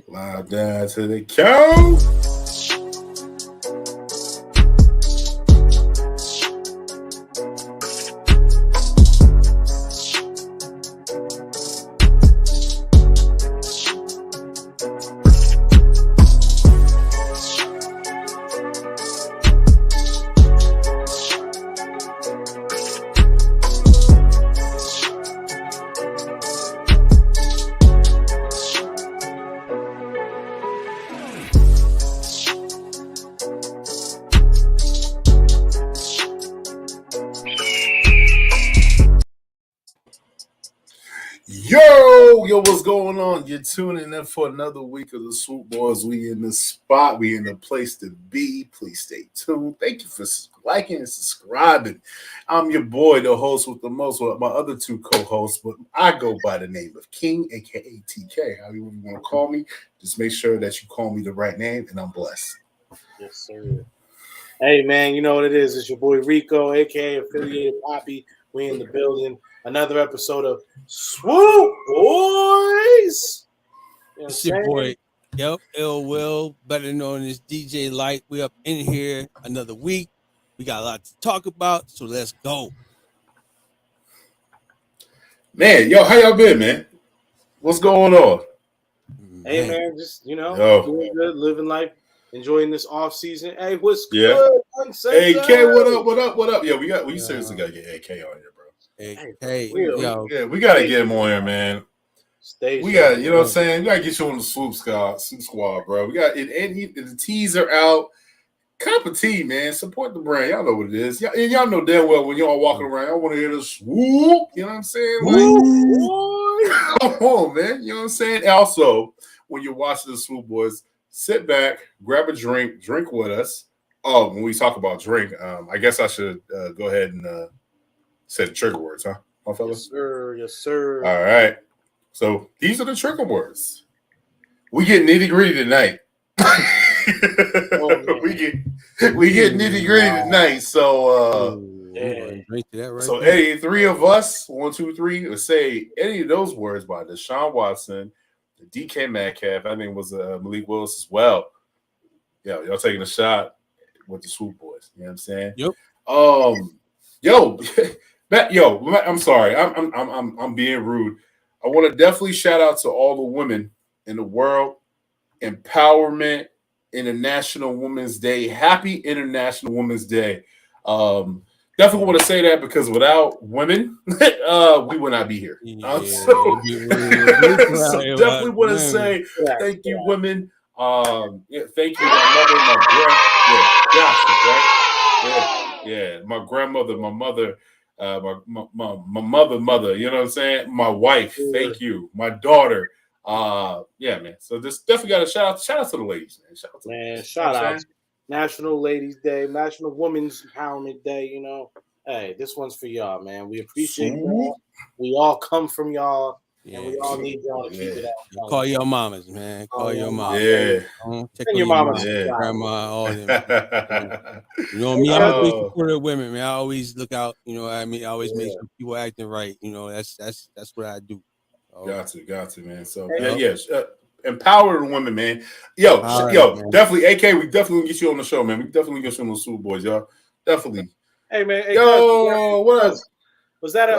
Live down to the count. Yo, what's going on? You're tuning in for another week of the Swoop Boys. We in the spot. We in the place to be. Please stay tuned. Thank you for liking and subscribing. I'm your boy, the host with the most, with my other two co-hosts, but I go by the name of King, aka TK. However you want to call me, just make sure that you call me the right name, and I'm blessed. Yes, sir. Hey, man, you know what it is. It's your boy Rico, aka Affiliated Poppy. We in the building. Another episode of Swoop Boys. You know It's your boy, Ill Will, better known as DJ Light. We up in here another week. We got a lot to talk about, so let's go. Man, how y'all been, man? What's going on? Hey, man, just, doing good, living life, enjoying this off season. Hey, what's good? Hey, K, what up? Yeah, we seriously got to get AK on here, bro. Hey, yeah, we got to get him on here, man. We got, you know what I'm saying? We got to get you on the Swoop Squad, bro. We got the teas are out. Cop a tea, man. Support the brand. Y'all know what it is. Y'all know damn well when y'all walking around, y'all want to hear the swoop. You know what I'm saying? Like, come on, man. You know what I'm saying? Also, when you're watching the Swoop Boys, sit back, grab a drink with us. Oh, when we talk about drink, I guess I should go ahead and say the trigger words, huh, my fellas? Yes, sir. All right. So these are the trigger words. We get nitty gritty tonight. We get nitty gritty tonight. So so any three of us, 1, 2, 3, would say any of those words by Deshaun Watson, the DK Metcalf, I think it was Malik Willis as well. Yeah, y'all taking a shot with the Swoop Boys. You know what I'm saying? Yep. I'm sorry. I'm being rude. I want to definitely shout out to all the women in the world. Empowerment International Women's Day. Happy International Women's Day. Definitely want to say that because without women, we would not be here. So definitely want to say thank you, women. Thank you, my mother, my grandmother, my mother, my mother. You know what I'm saying? My wife. Thank you, my daughter. Man. So this definitely got a shout out to the ladies, man. Shout out. National Ladies Day, National Women's Empowerment Day. You know, hey, this one's for y'all, man. We appreciate y'all. We all come from y'all, and we all need y'all to keep it out. Call your mamas, man. Call your mama. Yeah. Check on your mama, grandma, all them. You know me, I'm a big supporter of women, man. I always look out. You know what I mean? I always make sure people acting right. You know, that's what I do. Got to, man. So empower the women, man. Definitely, AK. We definitely get you on the show, man. We definitely get you on the Swoop Boys, y'all. Definitely. Hey, man. Hey, what else? Was that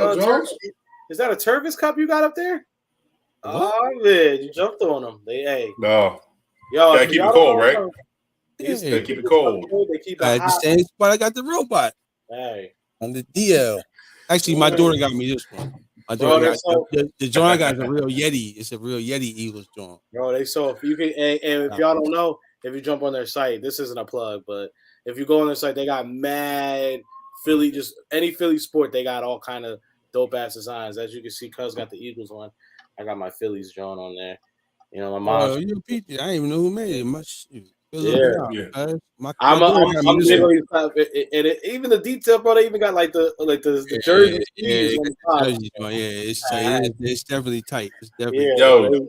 is that a Tervis cup you got up there? Oh man, you jumped on them. No. Gotta keep it cold, right? Gotta keep it cold. They keep it the same spot I got the robot. Hey. On the DL. Actually, my daughter got me this one. The joint I got is a real Yeti. It's a real Yeti Eagles joint. Bro, if you can, and if y'all don't know, if you jump on their site, this isn't a plug, but if you go on their site, they got mad Philly, just any Philly sport, they got all kind of dope ass designs. As you can see, Cuz got the Eagles one. I got my Phillies joint on there. You know, my mom. Oh, you repeat it. I didn't even know who made it. I'm literally, even the detail, bro. They even got like the jersey. It's definitely tight. It's definitely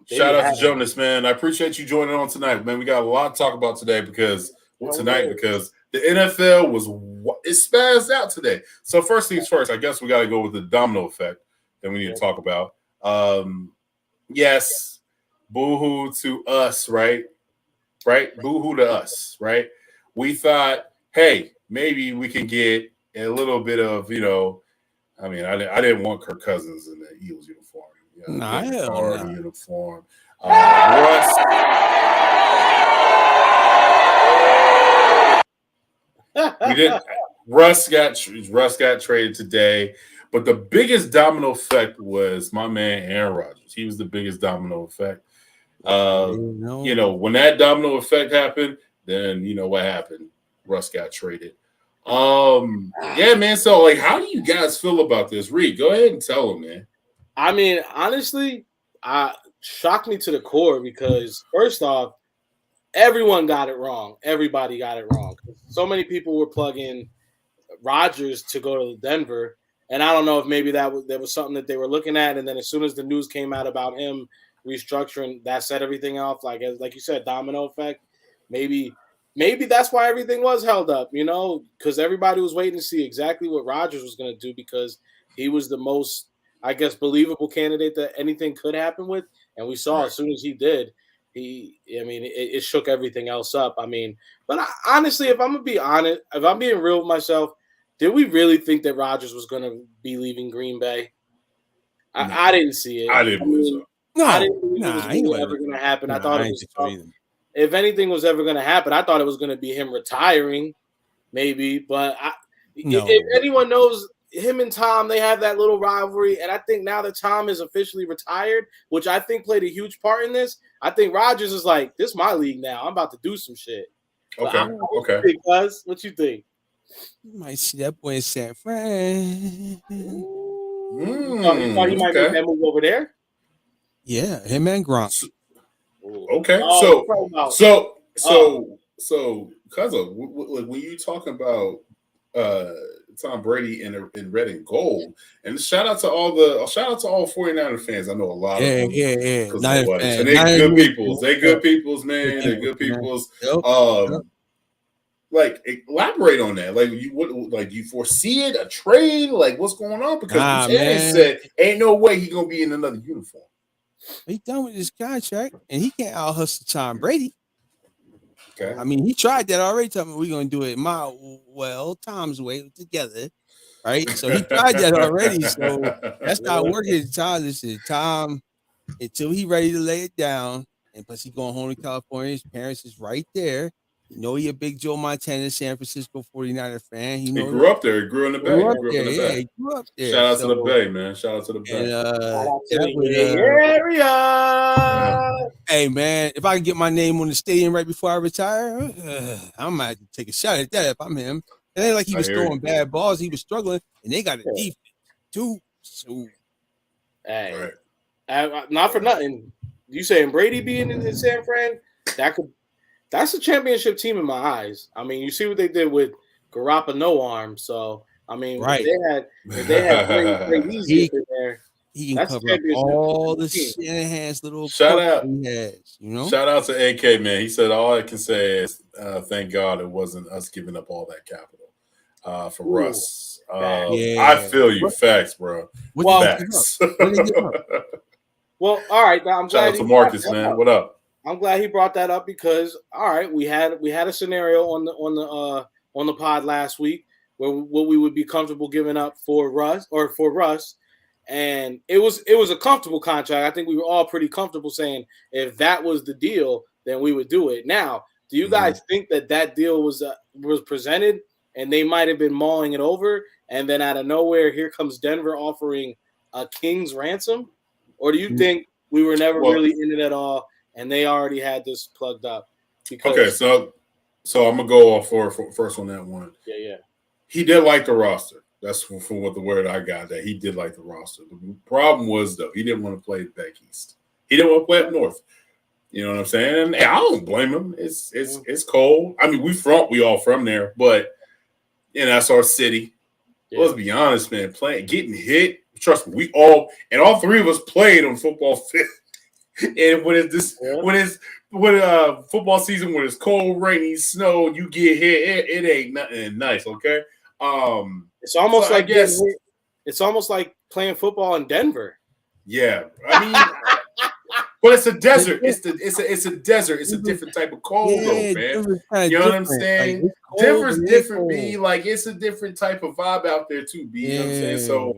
shout out to Jonas, man. I appreciate you joining on tonight, man. We got a lot to talk about today because the NFL it spazzed out today. So first things first, I guess we got to go with the domino effect that we need to talk about. Yes, boo-hoo to us, right? Right? Boo-hoo to us, right? We thought, hey, maybe we can get a little bit of, I mean, I didn't want Kirk Cousins in the Eagles uniform. Nah, hell nah. Uniform. Russ. We didn't. Russ got traded today, but the biggest domino effect was my man Aaron Rodgers. He was the biggest domino effect. When that domino effect happened, then you know what happened. Russ got traded. Yeah, man. So, like, how do you guys feel about this? Reed, go ahead and tell them, man. I mean, honestly, shocked me to the core because first off, everyone got it wrong. Everybody got it wrong. So many people were plugging Rodgers to go to Denver, and I don't know if maybe that was something that they were looking at, and then as soon as the news came out about him restructuring, that set everything off. Like you said, domino effect. Maybe that's why everything was held up, because everybody was waiting to see exactly what Rodgers was going to do because he was the most, I guess, believable candidate that anything could happen with, and we saw as soon as he did. It shook everything else up. But honestly, if I'm gonna be honest, if I'm being real with myself, did we really think that Rodgers was gonna be leaving Green Bay? I didn't see it. I didn't believe so. No, I didn't believe it was really ever gonna happen. I thought it was. If anything was ever gonna happen, I thought it was gonna be him retiring, maybe. But if anyone knows, him and Tom, they have that little rivalry, and I think now that Tom is officially retired, which I think played a huge part in this, I think Rodgers is like, this is my league now. I'm about to do some shit. Okay. What you think? You might see that boy in San Fran. You thought he might make that move over there? Yeah, him and Gronk. Okay. So, cousin, when you talking about Tom Brady in red and gold, and shout out to all 49er fans. I know a lot of them. Yeah. And they good peoples. They good peoples, man. They're good peoples. Yep. Like, elaborate on that. Like, you foresee it, a trade? Like, what's going on? Because Shannon said, ain't no way he gonna be in another uniform. He done with his contract, and he can't out hustle Tom Brady. Okay. I mean, he tried that already. Telling me we're gonna do it Tom's way together, right? So he tried that already. So that's not working. Tom, until he ready to lay it down, and plus he going home to California. His parents is right there. He a big Joe Montana, San Francisco 49er fan. He grew up there. He grew in the Bay. He grew up there. Shout out to the Bay, man. Shout out to the Bay. And, hey, man, if I can get my name on the stadium right before I retire, I might take a shot at that if I'm him. It ain't like he was throwing bad balls. He was struggling, and they got a defense, too. So, hey, not for nothing. You saying Brady being in San Fran, that's a championship team in my eyes. I mean, you see what they did with Garoppolo no arm. So, I mean, if they had great easy there, he can cover up all the Shanahan's little shout out. He has, Shout out to AK, man. He said all I can say is thank God it wasn't us giving up all that capital for Russ. I feel you. Facts, bro. Facts. Well, all right. I'm shout out to Marcus, man. What up? I'm glad he brought that up because we had a scenario on the pod last week where what we would be comfortable giving up for Russ, and it was a comfortable contract. I think we were all pretty comfortable saying if that was the deal, then we would do it. Now, do you guys think that deal was presented and they might have been mauling it over, and then out of nowhere here comes Denver offering a king's ransom, or do you think we were never really in it at all? And they already had this plugged up. Okay, so I'm gonna go off for first on that one. Yeah. He did like the roster. That's from what the word I got. That he did like the roster. The problem was though he didn't want to play back east. He didn't want to play up north. You know what I'm saying? And I don't blame him. It's cold. I mean, we all from there, but that's our city. Yeah. Let's be honest, man. Getting hit. Trust me, all three of us played on football field. And when football season, when it's cold, rainy, snow, you get hit, it ain't nothing nice, okay? It's almost it's almost like playing football in Denver. Yeah, I mean, But it's a desert. It's a desert. It's a different type of cold, though, man. You know what I'm saying? Like, Denver's different, B. Like, it's a different type of vibe out there, too, B. You know what I'm saying? So,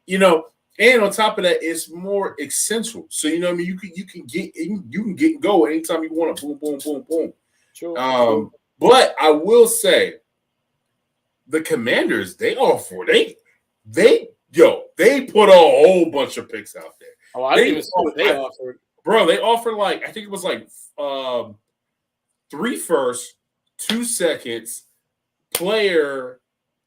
you know, and on top of that, it's more essential. So, you know what I mean? You can get and go anytime you want to. Boom, boom, boom, boom. True. But I will say, the Commanders, they put a whole bunch of picks out there. Oh, I didn't even see what they offered. Bro, they offered like, I think it was like 3 firsts, 2 seconds, player,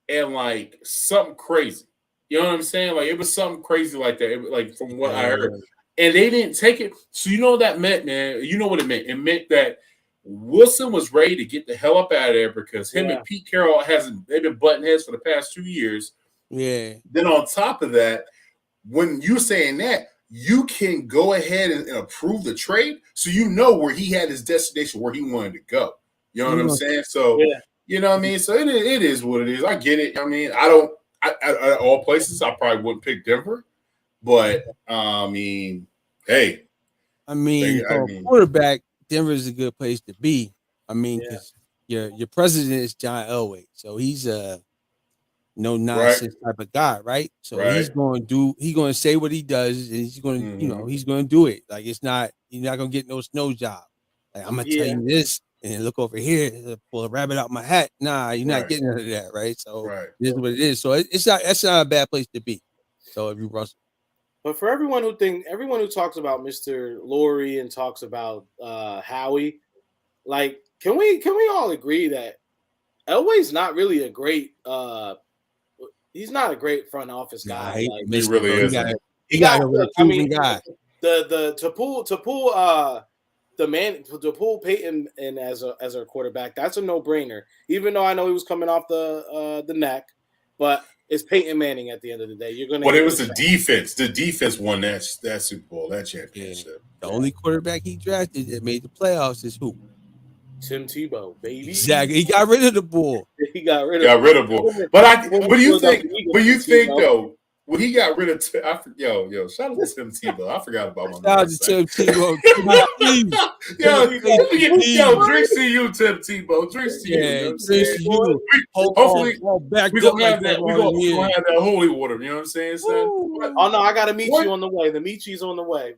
and like something crazy. You know what I'm saying? Like, it was something crazy like that, like from what I heard. And they didn't take it. So you know what that meant, man? You know what it meant? It meant that Wilson was ready to get the hell up out of there because him and Pete Carroll they've been butting heads for the past 2 years. Yeah. Then on top of that, when you're saying that, you can go ahead and approve the trade, so you know where he had his destination, where he wanted to go. You know what I'm saying? So, you know what I mean? So it is what it is. I get it. I mean, at all places, I probably wouldn't pick Denver, but I mean, hey. I mean, quarterback, Denver is a good place to be. I mean, because your president is John Elway, so he's a no nonsense type of guy, right? So he's going to say what he does, and he's going to, he's going to do it. Like, you're not going to get no snow job. Like, I'm going to tell you this, and look over here, pull a rabbit out my hat. Nah, you're not getting none of that, right? So this is what it is. So that's not a bad place to be. So if you Russell. But for everyone who talks about Mr. Laurie and talks about Howie, like, can we all agree that Elway's not really a great he's not a great front office guy. He really isn't. He got a proven guy. To pull Peyton in as a quarterback, that's a no-brainer. Even though I know he was coming off the neck, but it's Peyton Manning at the end of the day. You're gonna. But it was the defense. The defense won that Super Bowl, that championship. The only quarterback he drafted that made the playoffs is who? Tim Tebow, baby. Exactly. He got rid of the bull. He got rid of bull. But you think though, when he got rid of shout out to Tim Tebow. I forgot about my shout out to Tim Tebow. Drinks to you, Tim Tebow. Drinks to you. Drinks to you. Hopefully, we're gonna have that. We're gonna have that holy water. You know what I'm saying, son? Oh no, I gotta meet you on the way. The Michi's on the way.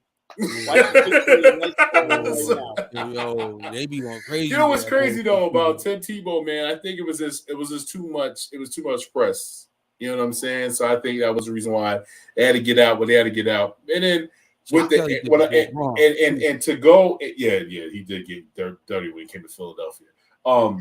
Yo, they be going crazy. You know what's crazy though about Tim Tebow, man? I think it was just too much. It was too much press. You know what I'm saying? So I think that was the reason why they had to get out. But they had to get out, and then with to go, he did get dirty when he came to Philadelphia. And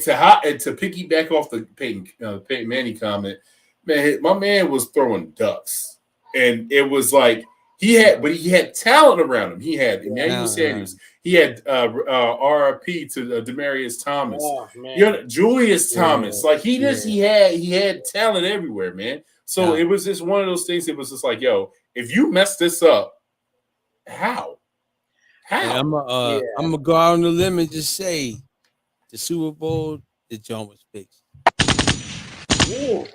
to piggyback off the Peyton Manning comment, man, my man was throwing ducks, and it was like. He had talent around him. He had Emmanuel Sanders. He had RRP to Demarcus Thomas. Oh, man. Julius Thomas. Like he had talent everywhere, man. So it was just one of those things. It was just like, yo, if you mess this up, how? I'm gonna go out on the limb and just say the Super Bowl, the joint was fixed. Ooh.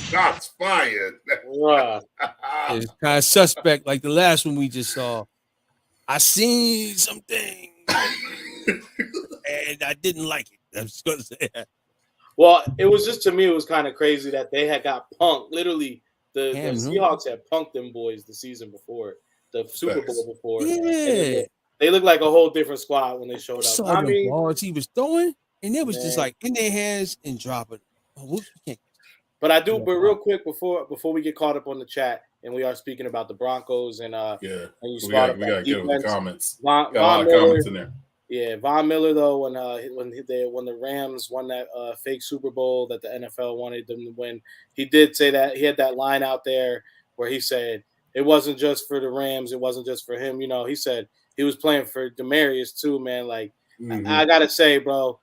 Shots fired. It's kind of suspect, like the last one we just saw. I seen something and I didn't like it. I'm just gonna say that. Well, it was just, to me, it was kind of crazy that they had got punked. Literally, the Seahawks had punked them boys the season before, the Super Bowl before. Yeah, they looked like a whole different squad when they showed up. Saw the balls he was throwing, and it was just like in their hands and dropping. But I do. But real quick before we get caught up on the chat, and we are speaking about the Broncos, and and you we gotta get with the comments. Got a lot of comments in there. Yeah, Von Miller though, when the Rams won that fake Super Bowl that the NFL wanted them to win, he did say that he had that line out there where he said it wasn't just for the Rams, it wasn't just for him. You know, he said he was playing for Demarcus too, man. Like I gotta say, bro.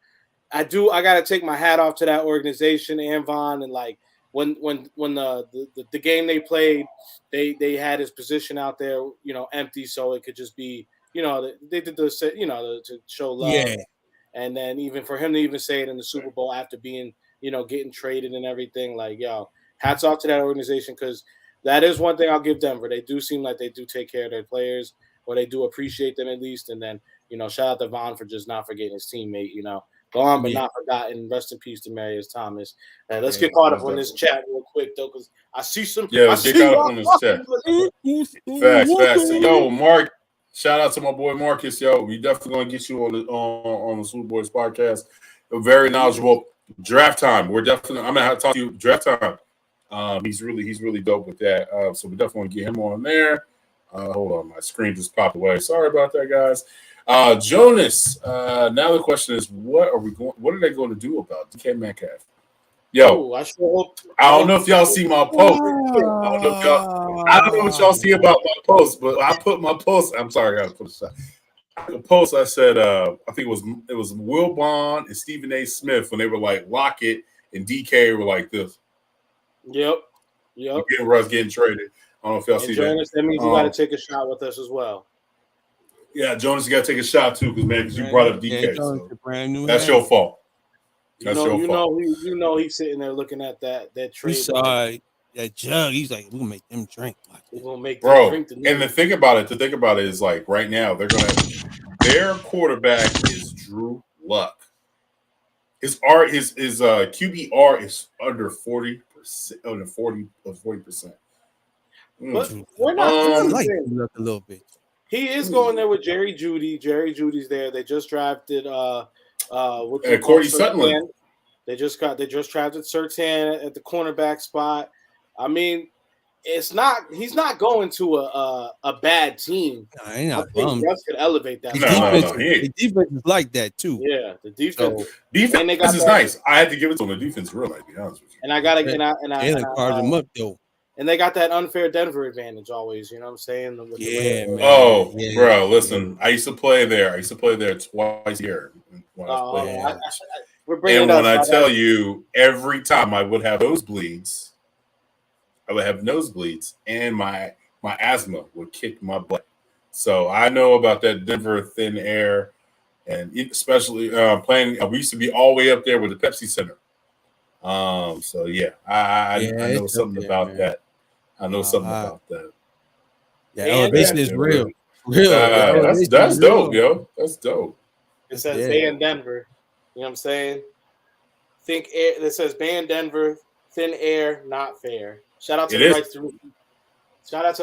I gotta take my hat off to that organization and Von, and like when the game they played, they had his position out there, you know, empty, so it could just be, you know, they did the, you know, to show love, and then even for him to even say it in the Super Bowl after being, you know, getting traded and everything, like, yo, hats off to that organization, because that is one thing I'll give Denver. They do seem like they do take care of their players. or they do appreciate them at least. And then, shout out to Von for just not forgetting his teammate, Gone but not forgotten. Rest in peace to Marius Thomas. Let's get caught up on this chat real quick, though, because I see some. Yeah, let's get caught up on this chat. Facts. Yo, Mark, shout out to my boy Marcus. Yo, we definitely gonna get you on the Swoop Boys podcast. Very knowledgeable. Draft time. I'm gonna have to talk to you. Draft time. He's really dope with that. So we definitely want to get him on there. Hold on, my screen just popped away. Sorry about that, guys. Jonas. Now the question is, what are they going to do about DK Metcalf? Yo, I don't know if y'all see my post. I don't know what y'all see about my post, but I put my post. I'm sorry, I gotta put it aside. The post I said, I think it was Will Bond and Stephen A. Smith when they were like Lockett and DK were like this. Yep. Russ getting traded. I don't know if y'all see Jonas, that means you got to take a shot with us as well. Yeah, Jonas, you got to take a shot too, because you brought up DK. So that's your fault. That's your fault. You know, he's sitting there looking at that trade. He saw that jug. He's like, we're gonna make them drink. We're gonna make them drink. And to think about it is like right now their quarterback is Drew Luck. His QBR is under 40%. Under 40%. But we're not like Luck a little bit. He is going there with Jerry Jeudy. Jerry Judy's there. They just drafted Cordy Sutherland. They just drafted Surtain at the cornerback spot. I mean, he's not going to a bad team. No, ain't not I think Russ could elevate that. The defense is like that too. Yeah, the defense. Defense is nice. I had to give it to them. The defense is real, to be honest with you. And I gotta carve them up though. And they got that unfair Denver advantage always. You know what I'm saying? Man. Oh, yeah. Bro, listen. I used to play there. Twice a year. When I tell you, every time I would have nosebleeds, and my asthma would kick my butt. So I know about that Denver thin air, and especially playing. We used to be all the way up there with the Pepsi Center. So yeah, I know something about that. I know something about that. Yeah, elevation is real. That's dope, yo. That's dope. It says ban Denver. You know what I'm saying? Think air. It says ban Denver. Thin air, not fair. Shout out to the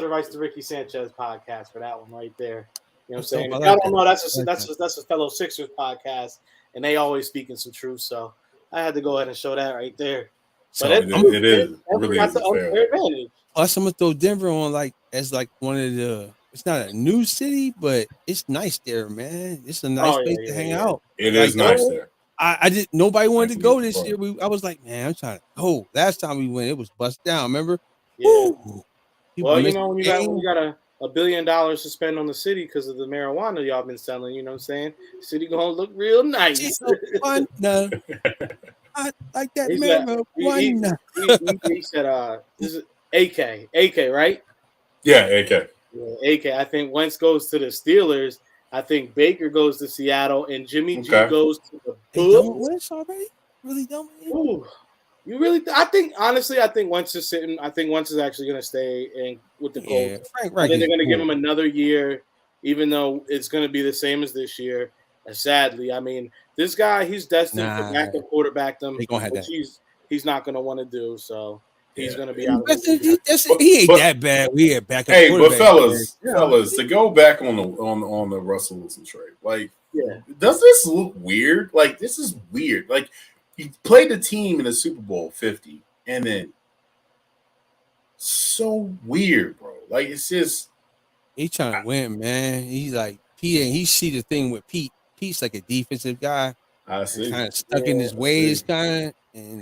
Rights to Ricky Sanchez podcast for that one right there. You know what I'm saying? I don't know. That's a fellow Sixers podcast, and they always speaking some truth. So I had to go ahead and show that right there. But it is really got the unfair advantage. Plus, I'm gonna throw Denver on as one of the. It's not a new city, but it's nice there, man. It's a nice place to hang out. It is nice there. Nobody wanted to go this year. I was like, man, I'm trying to go. Last time we went, it was bust down. Remember? Yeah. Well, when you got $1 billion to spend on the city because of the marijuana y'all been selling, you know what I'm saying? The city gonna look real nice. No. I like that marijuana. He said, "This is AK, right?" Yeah, AK. Yeah, AK. I think Wentz goes to the Steelers. I think Baker goes to Seattle, and Jimmy G goes to the Bulls. Already? Really don't. You really? I think Wentz is sitting. I think Wentz is actually going to stay with the Colts. Right. I think they're going to give him another year, even though it's going to be the same as this year. Sadly, I mean, this guy, he's destined for backup quarterback them, which he's not going to want to do. So. He's going to be out. He ain't that bad. We had backup. Hey, but fellas, to go back on the Russell Wilson trade, does this look weird? Like, this is weird. Like, he played the team in the Super Bowl 50, and then so weird, bro. Like, it's just he's trying to win, man. He's like Pete, and he see the thing with Pete. Pete's like a defensive guy. I see. Kind of stuck in his ways, and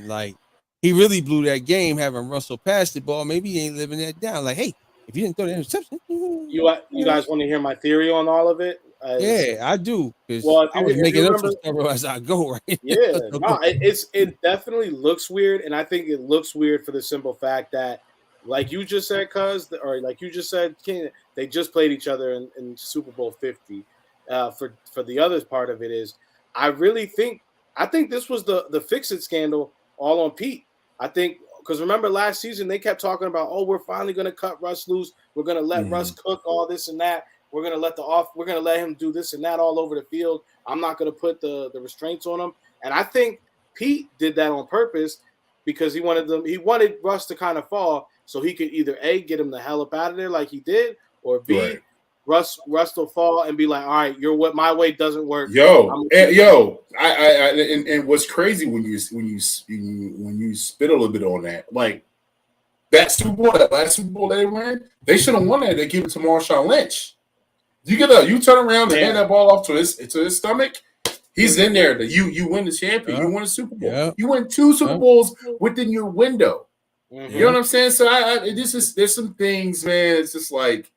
like. He really blew that game having Russell pass the ball. Maybe he ain't living that down. Like, hey, if you didn't throw the interception, you guys want to hear my theory on all of it? I do. Well, I was making up some stuff as I go, right? Yeah, it definitely looks weird, and I think it looks weird for the simple fact that, like you just said, King, they just played each other in Super Bowl 50. For the other part of it is, I think this was the Fix-It scandal all on Pete. I think because remember last season they kept talking about, we're finally going to cut Russ loose. We're going to let Russ cook all this and that. We're gonna let him do this and that all over the field. I'm not gonna put the restraints on him. And I think Pete did that on purpose because he wanted Russ to kind of fall so he could either A, get him the hell up out of there like he did, or B, right. Russ will fall and be like, all right, my way doesn't work. And what's crazy when you spit a little bit on that, like that last Super Bowl they ran, they should have won that. They give it to Marshawn Lynch. You turn around and hand that ball off to his stomach. He's in there. You win the champion. You win a Super Bowl. Yeah. You win 2 Super Bowls within your window. Mm-hmm. You know what I'm saying? So there's some things, man. It's just like.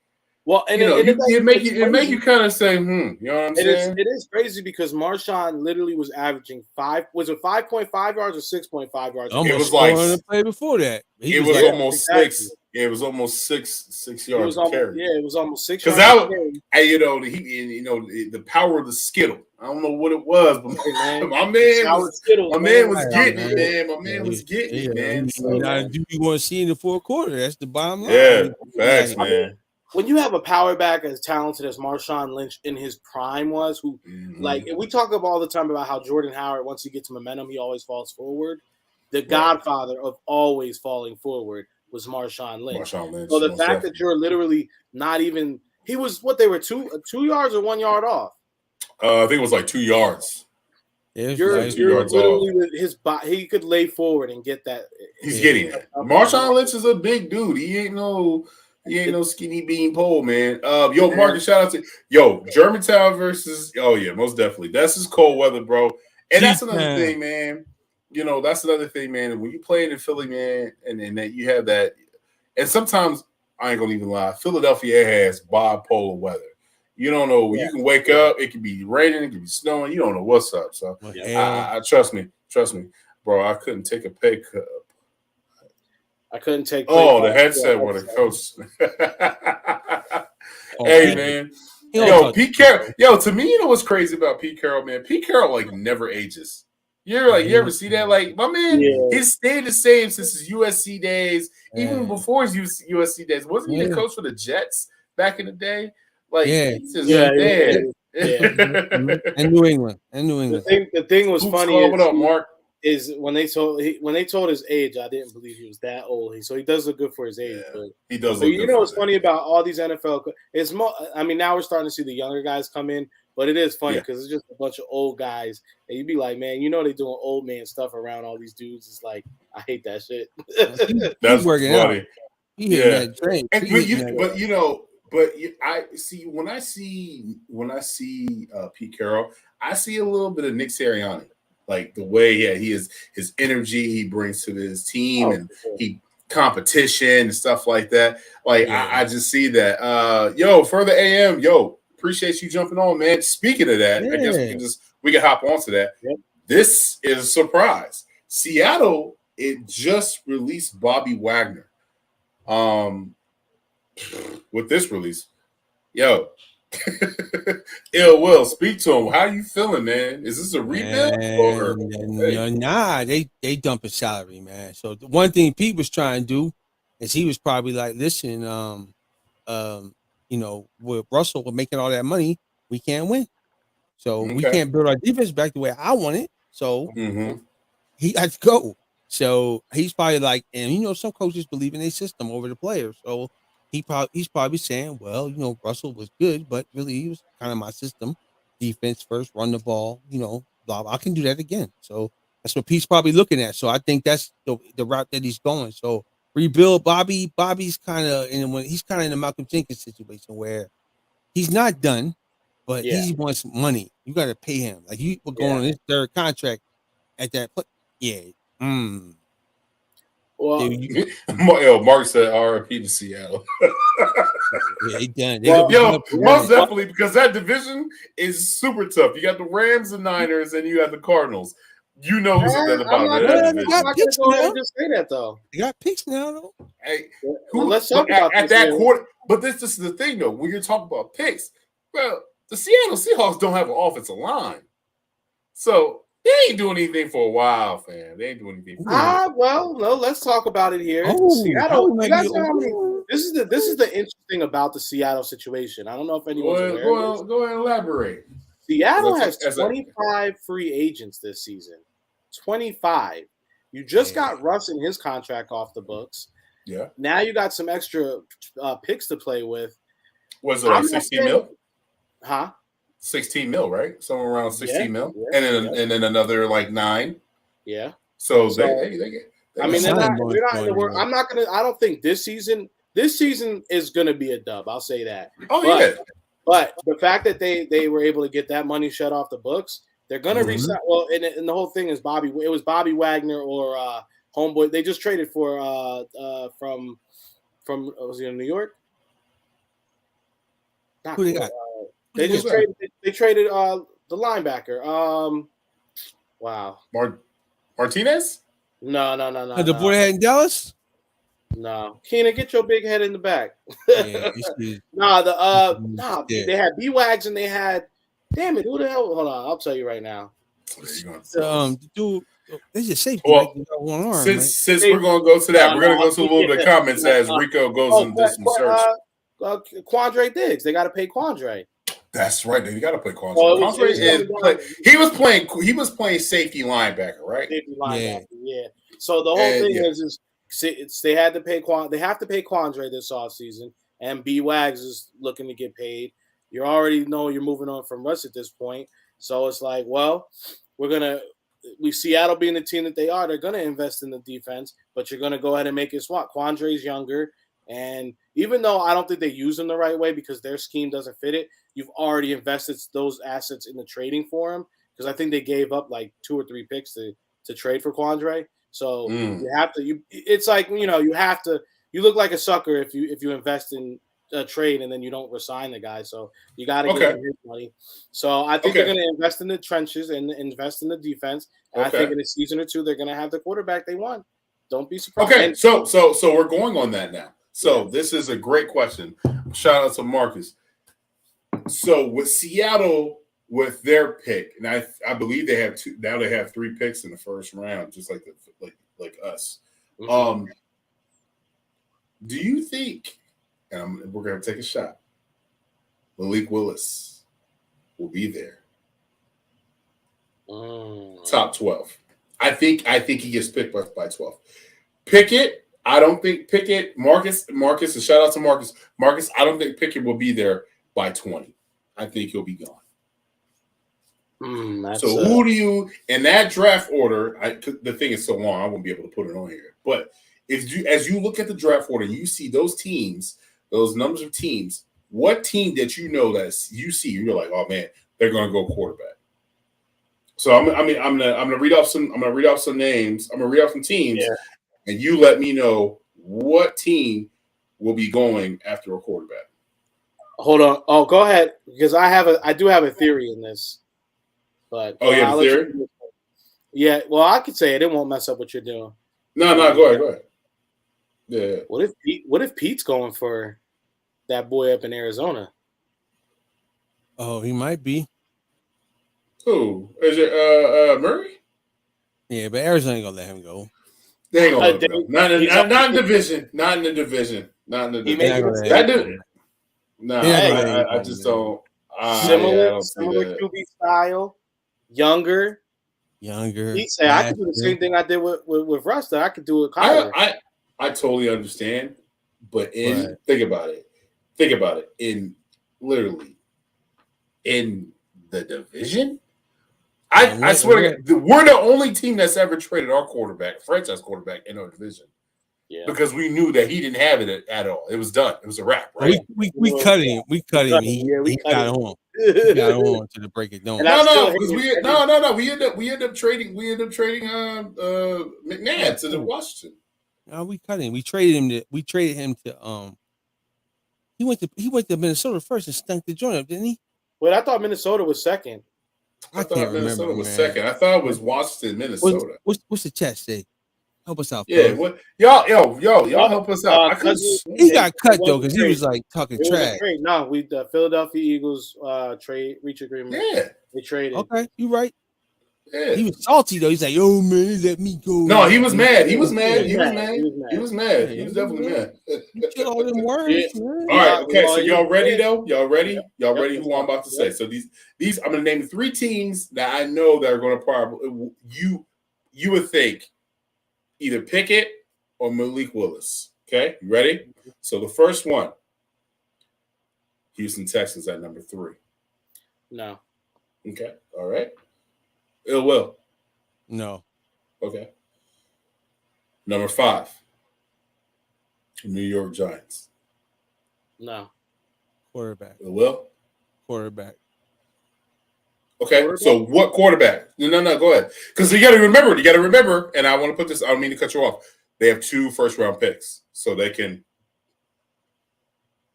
Well, and it make you kind of say, you know what I'm saying? It is crazy because Marshawn literally was averaging 5.5 yards or 6.5 yards? Almost it was like the play before that. It was almost 6. Yeah, it was almost 6 yards of carry. Yeah, it was almost 6 yards. Because the power of the Skittle. I don't know what it was, but my man was getting it, man. You want to see in the fourth quarter. That's the bottom line. Yeah, facts, man. When you have a power back as talented as Marshawn Lynch in his prime was, who like we talk all the time about how Jordan Howard, once he gets momentum, he always falls forward. The godfather of always falling forward was Marshawn Lynch. So the fact that you're literally not even he was what they were 2 yards or 1 yard off. I think it was like 2 yards. You're 2 yards literally off. With his body, he could lay forward and get that. He's getting it. Marshawn Lynch is a big dude. He ain't no skinny bean pole, man. Marcus, shout out to Germantown versus most definitely. That's just cold weather, bro. And that's another thing, man. That's another thing, man. When you play in Philly, man, and that you have that, and sometimes I ain't gonna even lie, Philadelphia has bipolar weather. You don't know. You can wake up, it can be raining, it can be snowing. You don't know what's up. So I trust me, bro. I couldn't take a pay cut. I couldn't take. The headset with a coach. Hey, man. Pete Carroll. To me, what's crazy about Pete Carroll, man? Pete Carroll like never ages. You ever see that? Like my man, he's stayed the same since his USC days, even before his USC days. Wasn't he the coach for the Jets back in the day? Like he's just dead. And New England. The thing was funny. What up, Mark? Is when they told his age, I didn't believe he was that old. So he does look good for his age. But he does. But what's funny about all these NFL? It's more. I mean, now we're starting to see the younger guys come in, but it is funny because it's just a bunch of old guys, and you'd be like, man, they doing old man stuff around all these dudes. It's like I hate that shit. That's working funny. Out. That train. I see when I see Pete Carroll, I see a little bit of Nick Sirianni. Like the way he is, his energy he brings to his team and competition and stuff like that. Like I just see that. Further AM, appreciate you jumping on, man. Speaking of that, I guess we can hop onto that. Yep. This is a surprise. Seattle, it just released Bobby Wagner. With this release, Ill Will, speak to him. How you feeling, man? Is this a rebuild? Nah, they dumping salary, man. So the one thing Pete was trying to do is he was probably like, listen, with Russell making all that money, we can't win. So we can't build our defense back the way I want it. So he had to go. So he's probably like, and some coaches believe in their system over the players. So he's probably saying, well, Russell was good, but really he was kind of my system. Defense first, run the ball, blah, blah. I can do that again. So that's what Pete's probably looking at. So I think that's the route that he's going. So rebuild Bobby. Bobby's kind of he's kind of in a Malcolm Jenkins situation where he's not done, but he wants money. You got to pay him. Like you were going on his third contract at that point. Yeah. Well, Mark said RIP to Seattle. He done. Most definitely, because that division is super tough. You got the Rams and Niners, and you have the Cardinals. Who's something about that division. I'm not going to go ahead and just say that, though. You got picks now, though. Hey, let's talk about at that quarter. But this is the thing, though. When you're talking about picks, well, the Seattle Seahawks don't have an offensive line. So they ain't doing anything for a while, fam. They ain't doing anything. Well, no, let's talk about it here. Seattle, you guys know how many this is the interesting about the Seattle situation. I don't know if anyone's aware. Go ahead and elaborate. Seattle has 25 free agents this season. 25. You just got Russ and his contract off the books. Yeah. Now you got some extra picks to play with. Was it like 16 mil? Huh? 16 mil, right? Somewhere around 16 mil. Yeah, and then another like 9. Yeah. So they get. I mean, they're not in the world. I don't think this season is gonna be a dub. I'll say that. But the fact that they were able to get that money shut off the books, they're gonna resign. Well, and the whole thing is It was Bobby Wagner or homeboy. They just traded for from was he in New York? Who they got? They just traded. They traded the linebacker. Wow. Martinez? No. The boy had in Dallas? No. Keenan, get your big head in the back. They had B-Wags and they had damn it, who the hell? Hold on, I'll tell you right now. Dude, they just safety. Well, since we're gonna go to that, we're gonna go to a little bit of comments as Rico goes into some search. Quandre Diggs. They gotta pay Quandre. That's right. You got to play Quandre. He was playing safety linebacker, right? Safety linebacker, yeah. So the whole thing is they had to pay They have to pay Quandre this offseason, and B Wags is looking to get paid. You already know you're moving on from Russ at this point, so it's like, well, we Seattle being the team that they are, they're gonna invest in the defense, but you're gonna go ahead and make it swap. Quandre's younger, and even though I don't think they use him the right way because their scheme doesn't fit it, you've already invested those assets in the trading for him because I think they gave up like 2 or 3 picks to trade for Quandre. So you have to. It's like you look like a sucker if you invest in a trade and then you don't resign the guy. So you got to give him his money. So I think they're going to invest in the trenches and invest in the defense. And I think in a season or 2 they're going to have the quarterback they want. Don't be surprised. Okay, so we're going on that now. So this is a great question. Shout out to Marcus. So with Seattle, with their pick, and I believe they have 2. Now they have 3 picks in the first round, just like us. Do you think? And we're going to take a shot. Malik Willis will be there. Top 12. I think he gets picked by 12. Pickett. I don't think Pickett. Marcus, and shout out to Marcus. Marcus, I don't think Pickett will be there by 20. I think he'll be gone. So who do you in that draft order? The thing is so long, I won't be able to put it on here. But as you look at the draft order, you see those teams, those numbers of teams. What team that you know that you see, you're like, oh man, they're going to go quarterback. So I'm gonna read off some names. I'm gonna read off some teams, and you let me know what team will be going after a quarterback. Hold on. Oh, go ahead because I do have a theory in this. But you have a theory? Yeah, well, I could say it. It won't mess up what you're doing. No, go ahead. Yeah. What if Pete's going for that boy up in Arizona? Oh, he might be. Who is it? Murray? Yeah, but Arizona ain't gonna let him go. They ain't gonna let him go. Not in the division. Not in the division. I just don't. Similar QB style. Younger. He said, I could do the same thing I did with Russ. I could do it. I totally understand, but think about it. In the division, I swear to God, we're the only team that's ever traded our franchise quarterback in our division. Yeah, because we knew that he didn't have it at all. It was done. It was a wrap. Right? We cut him. We cut him. He got on. He got on to the break it down. No. We end up trading McNabb to the Washington. No, we cut him. We traded him to He went to Minnesota first and stunk the joint up, didn't he? Wait, I thought Minnesota was second. I can't Minnesota remember. Was second. I thought it was Washington, Minnesota. What's the chat say? Help us out. Yeah, what y'all help us out. He got cut though because he was like talking trash. No, the Philadelphia Eagles reach agreement. Yeah, they traded. Okay, you right. Yeah. He was salty though. He's like, "Yo, man, let me go." No, he was mad. He was mad. He was mad. He was mad. He was definitely mad. You kill all them words, man. All right, okay. So y'all ready though? Y'all ready? Y'all ready? Who I'm about to say? So these I'm gonna name 3 teams that I know that are gonna probably you would think either Pickett or Malik Willis. Okay, you ready? So the first one, Houston Texans at number 3. No. Okay. All right. Ill Will. No. Okay. Number 5, New York Giants. No. Quarterback. Ill Will. Quarterback. Okay. So what quarterback? No. Go ahead. Because you got to remember. And I want to put this. I don't mean to cut you off. They have 2 first-round picks, so they can.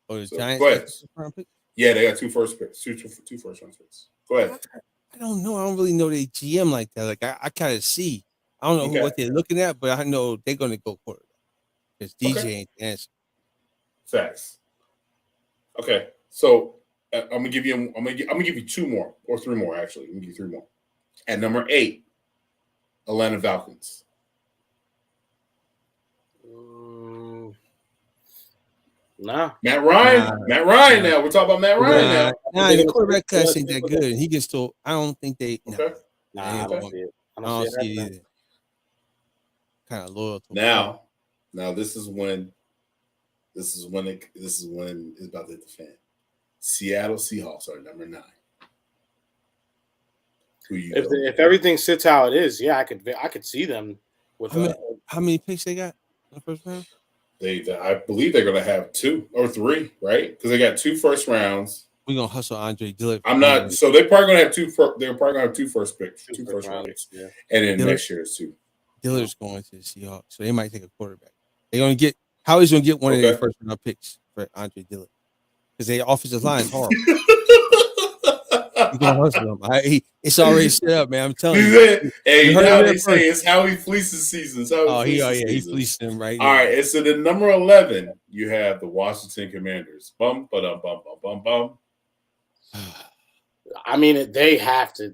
Oh, the Giants. Go ahead. First-round pick? Yeah, they got 2 first-round picks. Go ahead. I don't know. I don't really know they GM like that. Like I kind of see. I don't know what they're looking at, but I know they're going to go quarterback because DJ ain't the answer. Facts. Okay, so I'm gonna give you 2 more or 3 more actually. I'm gonna give you 3 more. At number 8, Atlanta Falcons. Nah. Matt Ryan. Now we're talking about Matt Ryan now. Nah, the quarterback class ain't that good. And he can still. I don't think they. Okay. Nah, I don't see it. I don't see it either. Kind of loyal to now this is when it's about to hit the fan. Seattle Seahawks are number 9. If everything sits how it is, yeah, I could see them with how many picks they got in the first round? I believe they're going to have 2 or 3, right? Because they got 2 first rounds. We're gonna hustle Andre Dillard. I'm not. So they're probably going to have 2. They're probably going to have 2 first picks, 2 first round picks, yeah. And then next year is 2. Dillard's going to the Seahawks, so they might take a quarterback. They're going to get Howie's going to get one of their first round picks for Andre Dillard because their offensive line is horrible. He's gonna hustle him. It's already set up, man. I'm telling you. Hey, you know how they say it's how he fleeces seasons. He fleeced him right. All right, and so the number 11, you have the Washington Commanders. Bum, ba-dum, bum, bum, bum, bum. I mean, they have to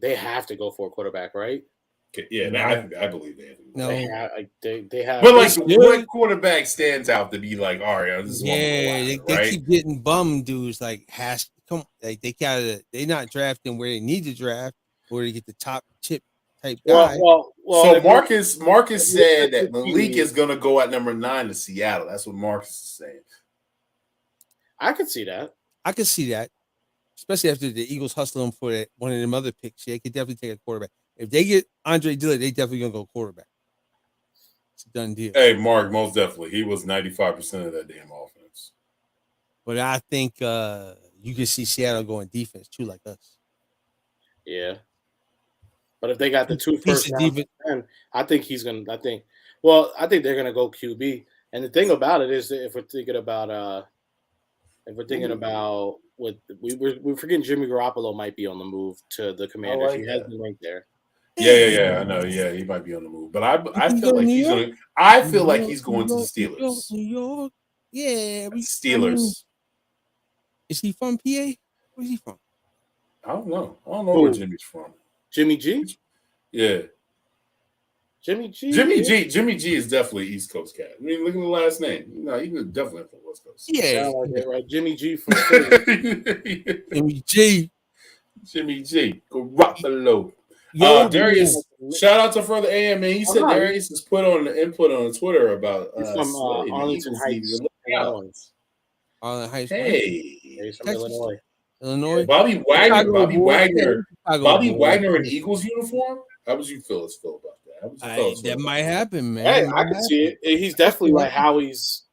go for a quarterback, right? Yeah, I believe they have. No, they have. But like, what quarterback stands out to be like, all right, this is they keep getting bum dudes like Haskins. Like they're not drafting where they need to draft, where they get the top chip type guy. Well, so Marcus said that Malik is going to go at number 9 to Seattle. That's what Marcus is saying. I could see that. Especially after the Eagles hustle him for one of them other picks. Yeah, they could definitely take a quarterback. If they get Andre Dillard, they definitely gonna go quarterback. It's a done deal. Hey, Mark, most definitely. He was 95% of that damn offense. But I think you can see Seattle going defense too, like us. Yeah. But if they got the 2 first round, I think they're gonna go QB. And the thing about it is that if we're thinking about we're forgetting Jimmy Garoppolo might be on the move to the Commanders. He has been right there. Yeah, I know. Yeah, he might be on the move, but I feel like he's going to the Steelers. New York, yeah, Steelers. Is he from PA? Where's he from? I don't know where Jimmy's from. Jimmy G? Yeah. Jimmy G is definitely East Coast cat. I mean, look at the last name. No, he was definitely from West Coast. Yeah, right. Jimmy G from Philly. Jimmy G. Garoppolo. Darius, shout out to Further AM, man. He said Darius has put on the input on Twitter about from Arlington Heights, Arlington Heights. Hey, he's from Illinois. Yeah, Bobby Wagner in Eagles uniform. How would you feel about that? That might happen, man. Hey, I can see it. He's definitely like Howie's.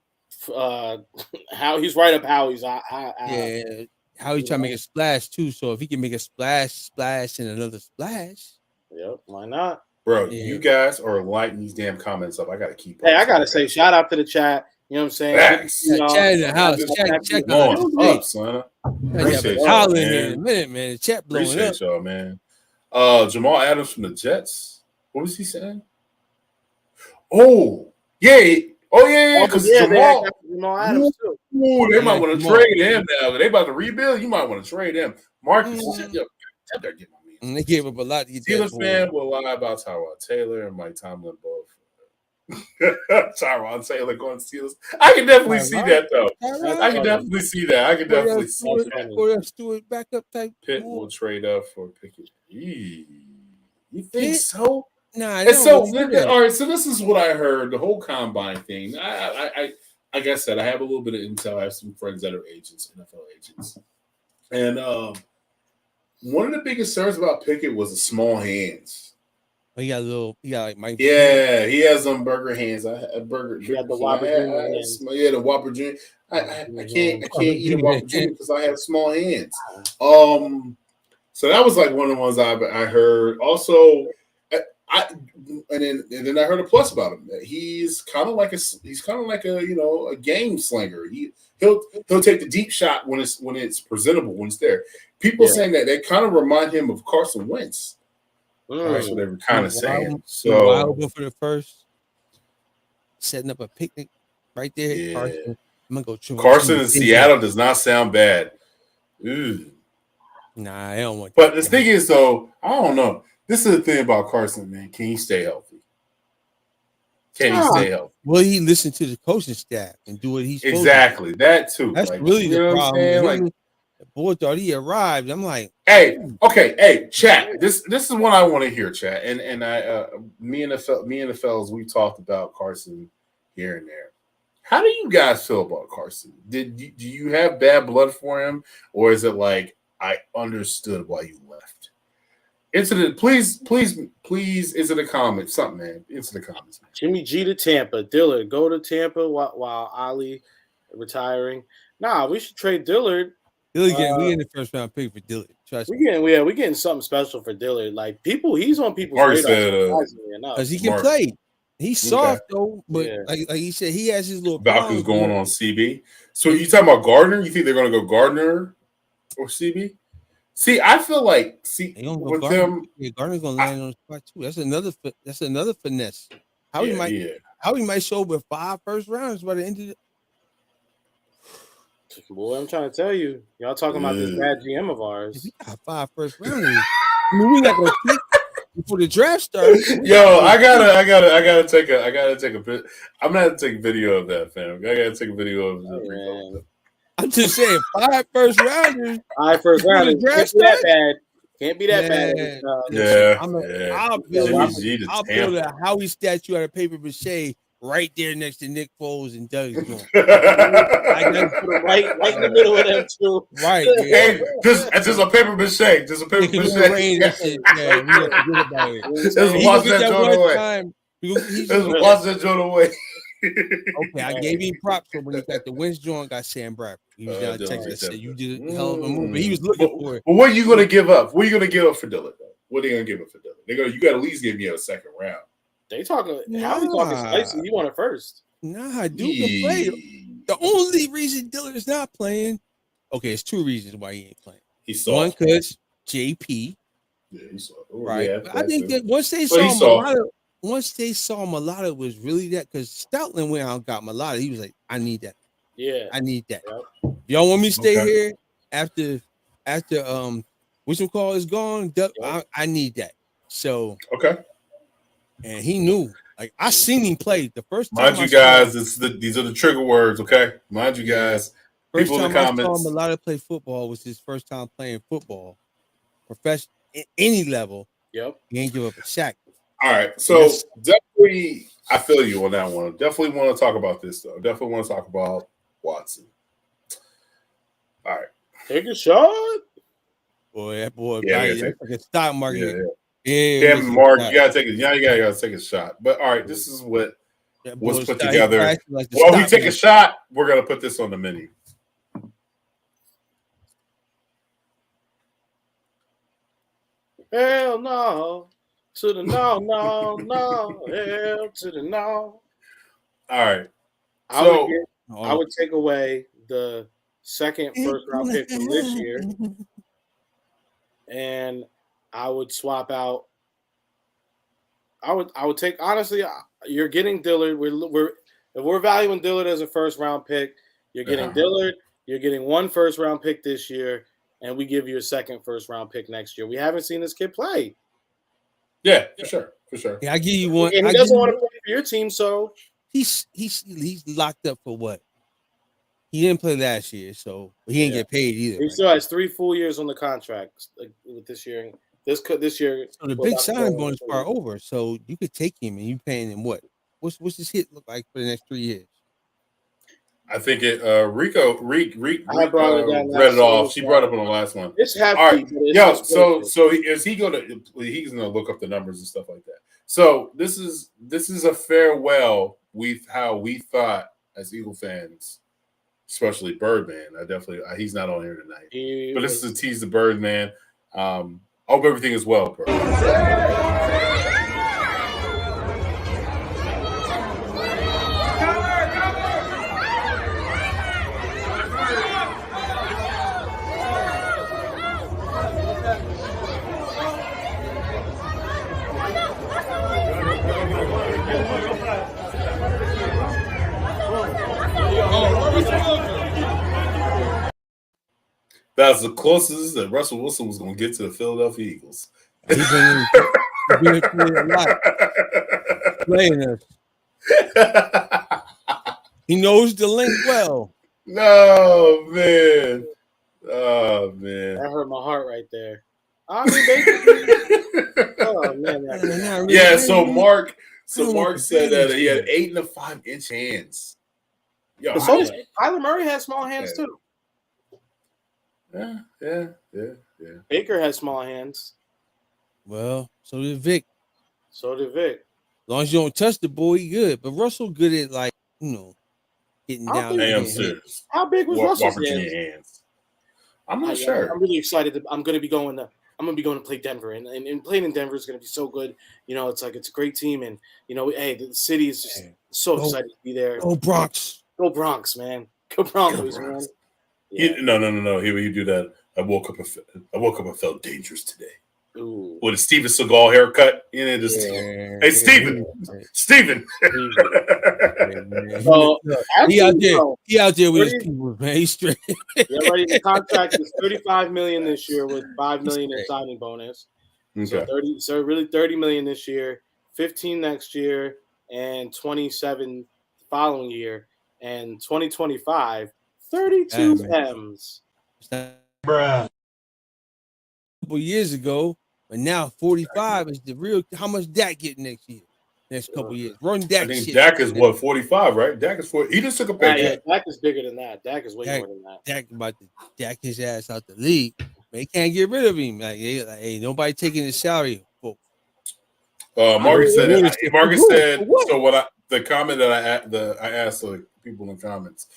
He's right up Howie's. Yeah. How he trying to make a splash too? So if he can make a splash, and another splash, yep, why not, bro? Yeah. You guys are lighting these damn comments up. I gotta keep. Hey, I gotta say, shout out to the chat. You know what I'm saying? Chat in the house. Check on up, son. Appreciate y'all in a minute, man. The chat blowing appreciate up. Y'all, man. Jamal Adams from the Jets. What was he saying? Oh yeah. Because Jamal Adams too. Ooh, they might want to trade him now. They about to rebuild. You might want to trade him. Marcus, get my man And they gave up a lot to get Steelers fan will lie about Tyrod Taylor and Mike Tomlin both. Tyrod Taylor going to Steelers. I can definitely see that though. I can definitely see that. Stewart backup type. Pitt will trade up for Pickett. You think so? Nah, and so all right. So this is what I heard. The whole combine thing. Like I said, I have a little bit of intel. I have some friends that are agents, NFL agents, and one of the big concerns about Pickett was the small hands. He got like Mike. Yeah, he has some burger hands. I burger. He got the Whopper Jr. Yeah, the Whopper Jr. I can't eat a Whopper Jr. because I have small hands. So that was like one of the ones I heard. Also, and then I heard a plus about him. He's kind of like a game slinger. He'll take the deep shot when it's presentable, when it's there. People saying that they kind of remind him of Carson Wentz. That's what they were kind of saying. So wide open for the first, setting up a picnic right there. Yeah. Carson, I'm gonna go. Carson in Seattle does not sound bad. Ooh. Nah, I don't want. But the thing is, though, I don't know. This is the thing about Carson, man. Can he stay healthy? Can he stay healthy? Will he listen to the coaching staff and do what he's supposed exactly to do? That too. That's really the problem. The boy thought he arrived. I'm like, hey, chat. This is what I want to hear, chat. And I, me and the fellas, we talked about Carson here and there. How do you guys feel about Carson? Do you have bad blood for him, or is it like I understood why you left? Please, into the comments, something, man. Into the comments. Man. Jimmy G to Tampa. Dillard, go to Tampa while Ali retiring. Nah, we should trade Dillard. We getting the first round pick for Dillard. Trust me. We getting something special for Dillard. Like he's on people's radar. Because he can play. He's soft though, but like he said, he has his little Valky's going on CB. So you talking about Gardner? You think they're going to go Gardner or CB? See, I feel like with them, Gardner's going to land on the spot too. That's another finesse. How he might show with 5 first rounds by the end of the. Boy, I'm trying to tell you, y'all talking about this bad GM of ours. We got 5 first rounders. I mean, we got to pick before the draft starts. Yo, I gotta take a bit. I'm gonna have to take a video of that, fam. I gotta take a video of that. I'm just saying, 5 first rounders. 5 first rounders. Can't be that bad. Can't be that bad. I'll build a Howie statue out of paper mache right there next to Nick Foles and Doug Jones. I gotta put him right in the middle of them too. Right. Hey, just a paper mache. Just a paper mache. We have to forget about it. Just watch that joint away. Just watch that joint away. Okay, I gave him props for when he got the Wentz joint. Got Sam Bradford. He was down in Texas. Said you did a hell of a move, but he was looking for it. But what are you gonna give up? What are you gonna give up for Dillard? What are you gonna give up for Dillard? You got to at least give me a second round. They talking. How we talking spicy? You want it first? Nah, dude can play. The only reason Dillard is not playing. Okay, it's 2 reasons why he ain't playing. He's soft. One, because JP. Yeah, he's soft. Right. Yeah, I think that once they saw Mulatto was really that, because Stoutland went out and got Mulatto. He was like, I need that. Yeah. I need that. Yep. Y'all want me to stay here after what's it called is gone? I need that. So and he knew. Like I seen him play the first time. Mind you guys, these are the trigger words, okay? Mind you guys. First people time in the comments. I saw Mulatto play football was his first time playing football. Professional at any level. Yep. He ain't give up a sack. All right. So definitely I feel you on that one. Definitely want to talk about this though. Definitely want to talk about Watson. All right. Take a shot. Boy, that boy, like a stock market. Yeah, Mark, you gotta take it. Yeah, you gotta take a shot. But all right, this is what was put together. While we take a shot, we're gonna put this on the menu. Hell no. To the no. Hell to the no. All right. I would take away the second first round pick from this year. And I would swap out. I would take, honestly, you're getting Dillard. If we're valuing Dillard as a first round pick, you're getting Dillard. You're getting 1 first round pick this year, and we give you a second first-round pick next year. We haven't seen this kid play. Yeah, for sure. Yeah, I give you one. And he doesn't want to play for your team, so he's locked up for what? He didn't play last year, so he didn't get paid either. He still has 3 full years on the contract with this year. This year, so the big signing bonus part over. So you could take him and you paying him what? What's his hit look like for the next 3 years? I think it. Rico read it off. She brought up on the last one. It's happy. All right, is he going to? He's going to look up the numbers and stuff like that. So this is a farewell. How we thought as Eagle fans. Especially Birdman. He's not on here tonight. But this is a tease the Birdman. Hope everything is well, bro. That's the closest that Russell Wilson was going to get to the Philadelphia Eagles. He's been a lot. Playing us. He knows the link well. No, man. Oh, man. That hurt my heart right there. I mean, basically. Oh, man. Yeah, so Mark said that he had 8 and 5-inch hands. Yo, so Kyler Murray has small hands, too. Yeah. Baker has small hands. Well, so did Vic. As long as you don't touch the ball, he good. But Russell good at getting down. Damn serious. How big was Russell's hands? I'm not sure. I'm really excited. I'm going to be going to play Denver, and playing in Denver is going to be so good. It's like it's a great team, and hey, the city is just so excited to be there. Go Bronx, man. Go Broncos, man. Yeah. No. Here you do that. I woke up and felt dangerous today. Ooh. With a Steven Seagal haircut. Hey, Steven. He out there with his people, man. He's straight. The contract is $35 million this year with $5 million in signing bonus. Okay. So really $30 million this year, 15 next year, and 27 the following year, and 2025. 32 M's. Bruh. A couple years ago, but now 45 is the real. How much Dak get next year? Next couple years. Run Dak. I think Dak is 45, right? Dak is 40. He just took a pay. Yeah, Dak is bigger than that. Dak is way more than that. Dak about to Dak his ass out the league. They can't get rid of him. Hey, nobody taking his salary. Marcus said. So the comment that I asked the people in the comments.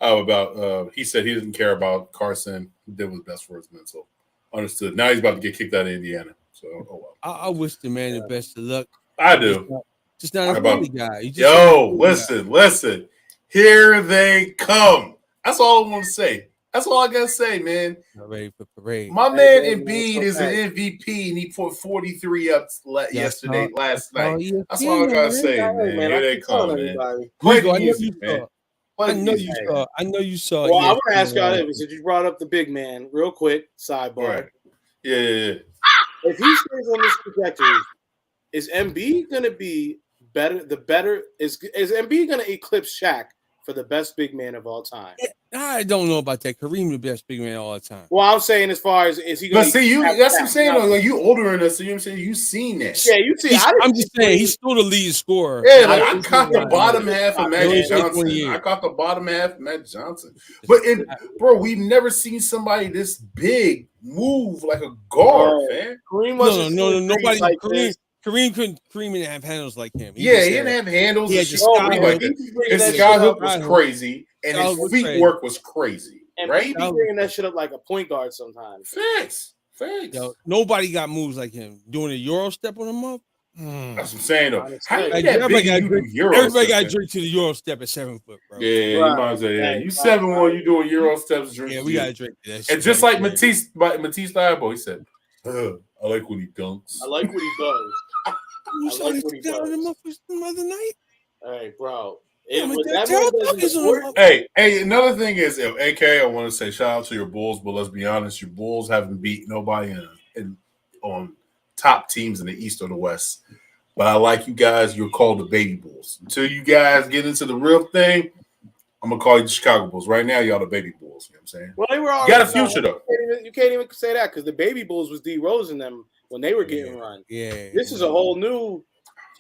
About he said he didn't care about Carson. He did what's best for his men. So understood. Now he's about to get kicked out of Indiana. So well. I wish the man the best of luck. I do. Just not a funny guy. Listen. Here they come. That's all I want to say. That's all I gotta say, man. Not ready for parade. My man Embiid is an MVP, and he put 43 up last night. That's all I gotta say, man. Here they come, man. Play the music, man. I know you saw. Well, I want to ask y'all this. Since you brought up the big man, real quick, sidebar. Right. Yeah. If he stays on this trajectory, is Embiid going to be better? Is Embiid going to eclipse Shaq for the best big man of all time? I don't know about that. Kareem, the best big man of all time. Well, I'm saying as far as is he going to? But that's what I'm saying. Like you older than us, so you know what I'm saying. You seen that? Yeah, you see. I'm just saying he's still the lead scorer. Yeah, like I caught the bottom half of Magic Johnson. But bro, we've never seen somebody this big move like a guard, man. Kareem wasn't. No. Nobody. Like Kareem didn't have handles like him. He didn't have handles. His skyhook was crazy, and his footwork was crazy. And right? He bringing that shit up like a point guard sometimes. Facts. Yo, nobody got moves like him. Doing a Euro step on him up. That's what I'm saying, though. Everybody got to drink to the Euro step at 7 foot, bro. Yeah, you might say, you 7'1", you doing Euro steps. Yeah, we got to drink that shit. And just like Matisse Thybulle, he said, I like when he dunks. I like what he does. You saw him the other night? Hey, bro. Hey, another thing is, AK, I want to say shout out to your Bulls, but let's be honest, your Bulls haven't beat nobody on top teams in the East or the West. But I like you guys. You're called the Baby Bulls. Until you guys get into the real thing, I'm gonna call you the Chicago Bulls. Right now, y'all the Baby Bulls. You know what I'm saying? Well, they were all. You got a future though. You can't even say that because the Baby Bulls was D Rose and them when they were getting run. Yeah. This is a whole new.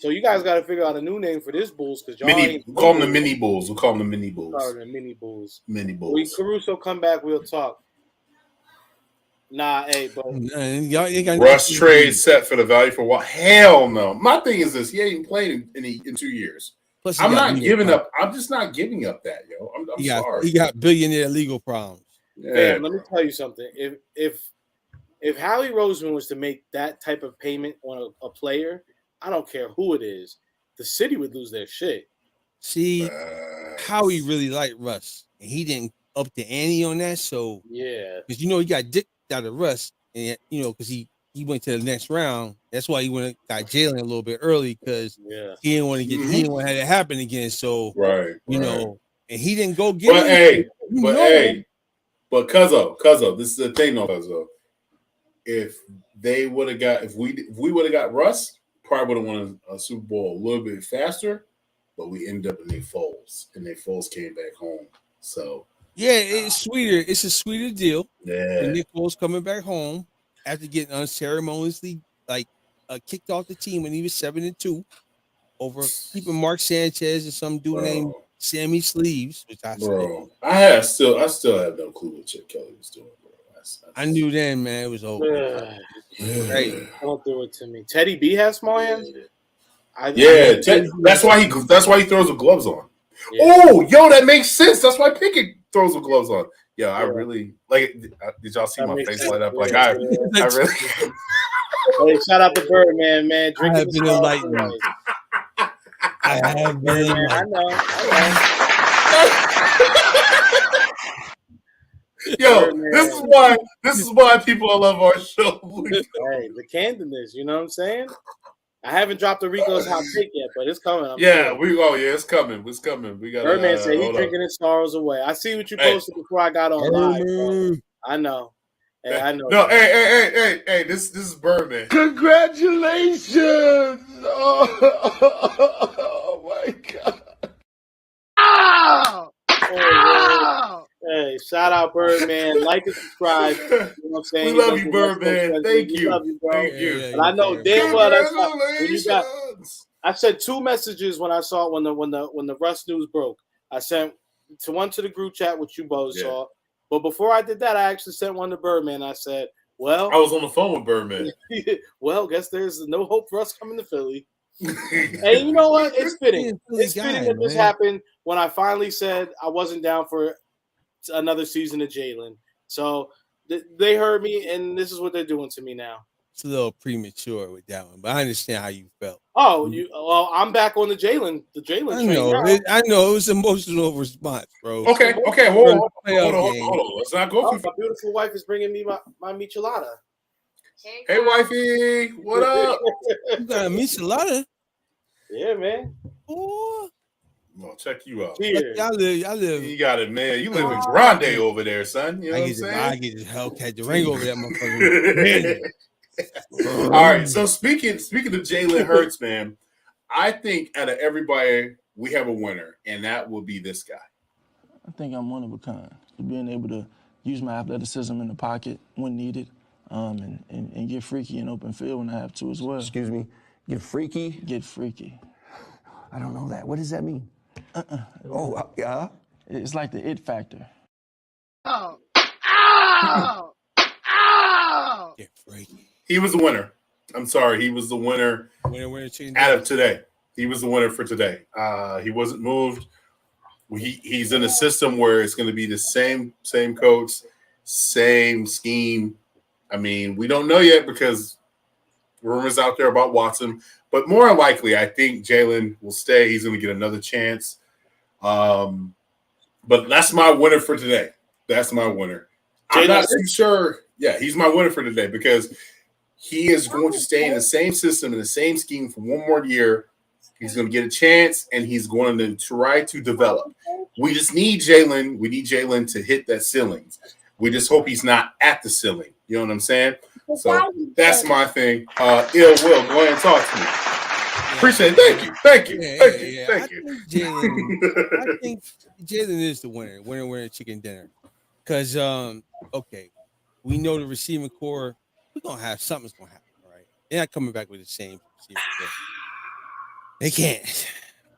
So you guys got to figure out a new name for this Bulls because y'all we'll call them the Mini Bulls. We'll call them the Mini Bulls. Sorry, the Mini Bulls. Mini Bulls. When Caruso come back, we'll talk. Nah, hey, but Russ trade set for the value for what? Hell no. My thing is this: he ain't played in 2 years. Plus I'm not giving up. I'm just not giving up that, yo. I'm sorry. He got billionaire legal problems. Yeah, man, let me tell you something. If Howie Roseman was to make that type of payment on a player, I don't care who it is, the city would lose their shit. See, Howie really liked Russ, and he didn't up the ante on that. So yeah, because he got dick out of Russ, and because he went to the next round. That's why he got Jalen a little bit early because he didn't want to he didn't want to have it happen again. So and he didn't go get it. But Cuzzo, this is the thing though, Cuzzo. If we would have got Russ, probably would have won a Super Bowl a little bit faster, but we ended up in Nick Foles, and Nick Foles came back home. So it's sweeter. It's a sweeter deal. Yeah, Nick Foles coming back home after getting unceremoniously kicked off the team when he was 7-2 over keeping Mark Sanchez and some dude named Sammy Sleeves, which I still have no clue what Chip Kelly was doing, bro. I knew then, man, it was over. Hey, don't do it to me. Teddy B has small hands. That's why he throws the gloves on. Yeah. Oh, yo, that makes sense. That's why Pickett throws the gloves on. Yo, I really like. Did y'all see my face light up? Like I really. Hey, shout out to Birdman, man. I have been enlightened. I have been enlightened. I know. Yo, this is why people love our show. Hey, the candidness, you know what I'm saying? I haven't dropped the Rico's hot take yet, but it's coming. It's coming. It's coming. We got Birdman said he's drinking his sorrows away. I see what you posted before I got on live. Bro. I know. Hey, I know. No, hey, this is Birdman. Congratulations! Oh my God. Hey, shout out Birdman. Like and subscribe. You know what I'm saying? We love you, Birdman. Thank you. Love you, bro. Thank you. And I know damn well I sent 2 messages when I saw when the Russ news broke. I sent one to the group chat which you both saw. But before I did that, I actually sent one to Birdman. I said, well, I was on the phone with Birdman. Well, guess there's no hope for us coming to Philly. And you know what? It's fitting. It's fitting that this happened when I finally said I wasn't down for another season of Jalen. So they heard me, and this is what they're doing to me now. It's a little premature with that one, but I understand how you felt. Oh, I'm back on the Jalen train. I know it was an emotional response, bro. Okay, hold on. Let's not go. My beautiful wife is bringing me my michelada. Hey, wifey, what up? You got a michelada? Yeah, man. Oh. Well, check you out. I live. You got it, man. You live in Grande over there, son. You know what I'm saying? I get the Hellcat the ring over that motherfucker. All right. So speaking of Jalen Hurts, man, I think out of everybody, we have a winner, and that will be this guy. I think I'm one of a kind. Being able to use my athleticism in the pocket when needed, and get freaky in open field when I have to as well. Excuse me. Get freaky? Get freaky. I don't know that. What does that mean? Oh, yeah? It's like the it factor. Oh. Ow! Ow! Get freaky. He was the winner. I'm sorry. He was the winner out of today. He was the winner for today. He wasn't moved. He's in a system where it's going to be the same coach, same scheme. I mean, we don't know yet because rumors out there about Watson. But more likely, I think Jalen will stay. He's going to get another chance. But that's my winner for today. That's my winner. I'm not too sure. Yeah, he's my winner for today because he is going to stay in the same system, in the same scheme for one more year. He's going to get a chance, and he's going to try to develop. We just need Jalen. We need Jalen to hit that ceiling. We just hope he's not at the ceiling. You know what I'm saying? So that's my thing. Ill Will, go ahead and talk to me. Appreciate it. Thank you. Thank you. I think Jalen is the winner chicken dinner. Because okay, we know the receiving core. We're gonna have something's gonna happen, right? They're not coming back with the same receiving core. They can't.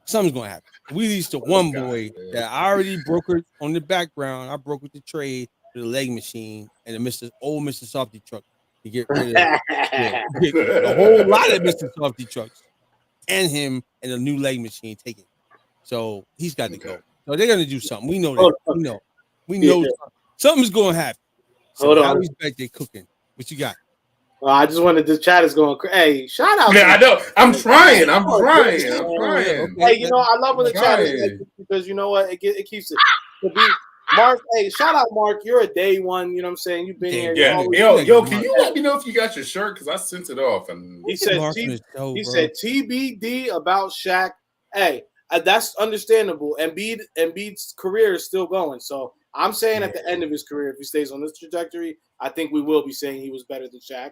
Something's gonna happen. We leased to one boy that I already brokered on the background. I brokered the trade for the leg machine and the old Mr. Softy truck to get rid of a whole lot of Mr. Softy trucks and him and a new leg machine taken. So he's got to go. So they're gonna do something. We know that. We know something's gonna happen. So Hold on. Now he's back there cooking. What you got? I just wanted the chat is going. Hey, shout out! Yeah, I know. I'm trying. Okay. Hey, I love when the chat is because you know what? It keeps it. To be Mark, hey, shout out Mark. You're a day one. You know what I'm saying? You've been here. Yeah. Yo, can you let me know if you got your shirt? Because I sent it off. And he said TBD about Shaq. Hey, that's understandable. Embiid's career is still going. So I'm saying at the end of his career, if he stays on this trajectory, I think we will be saying he was better than Shaq.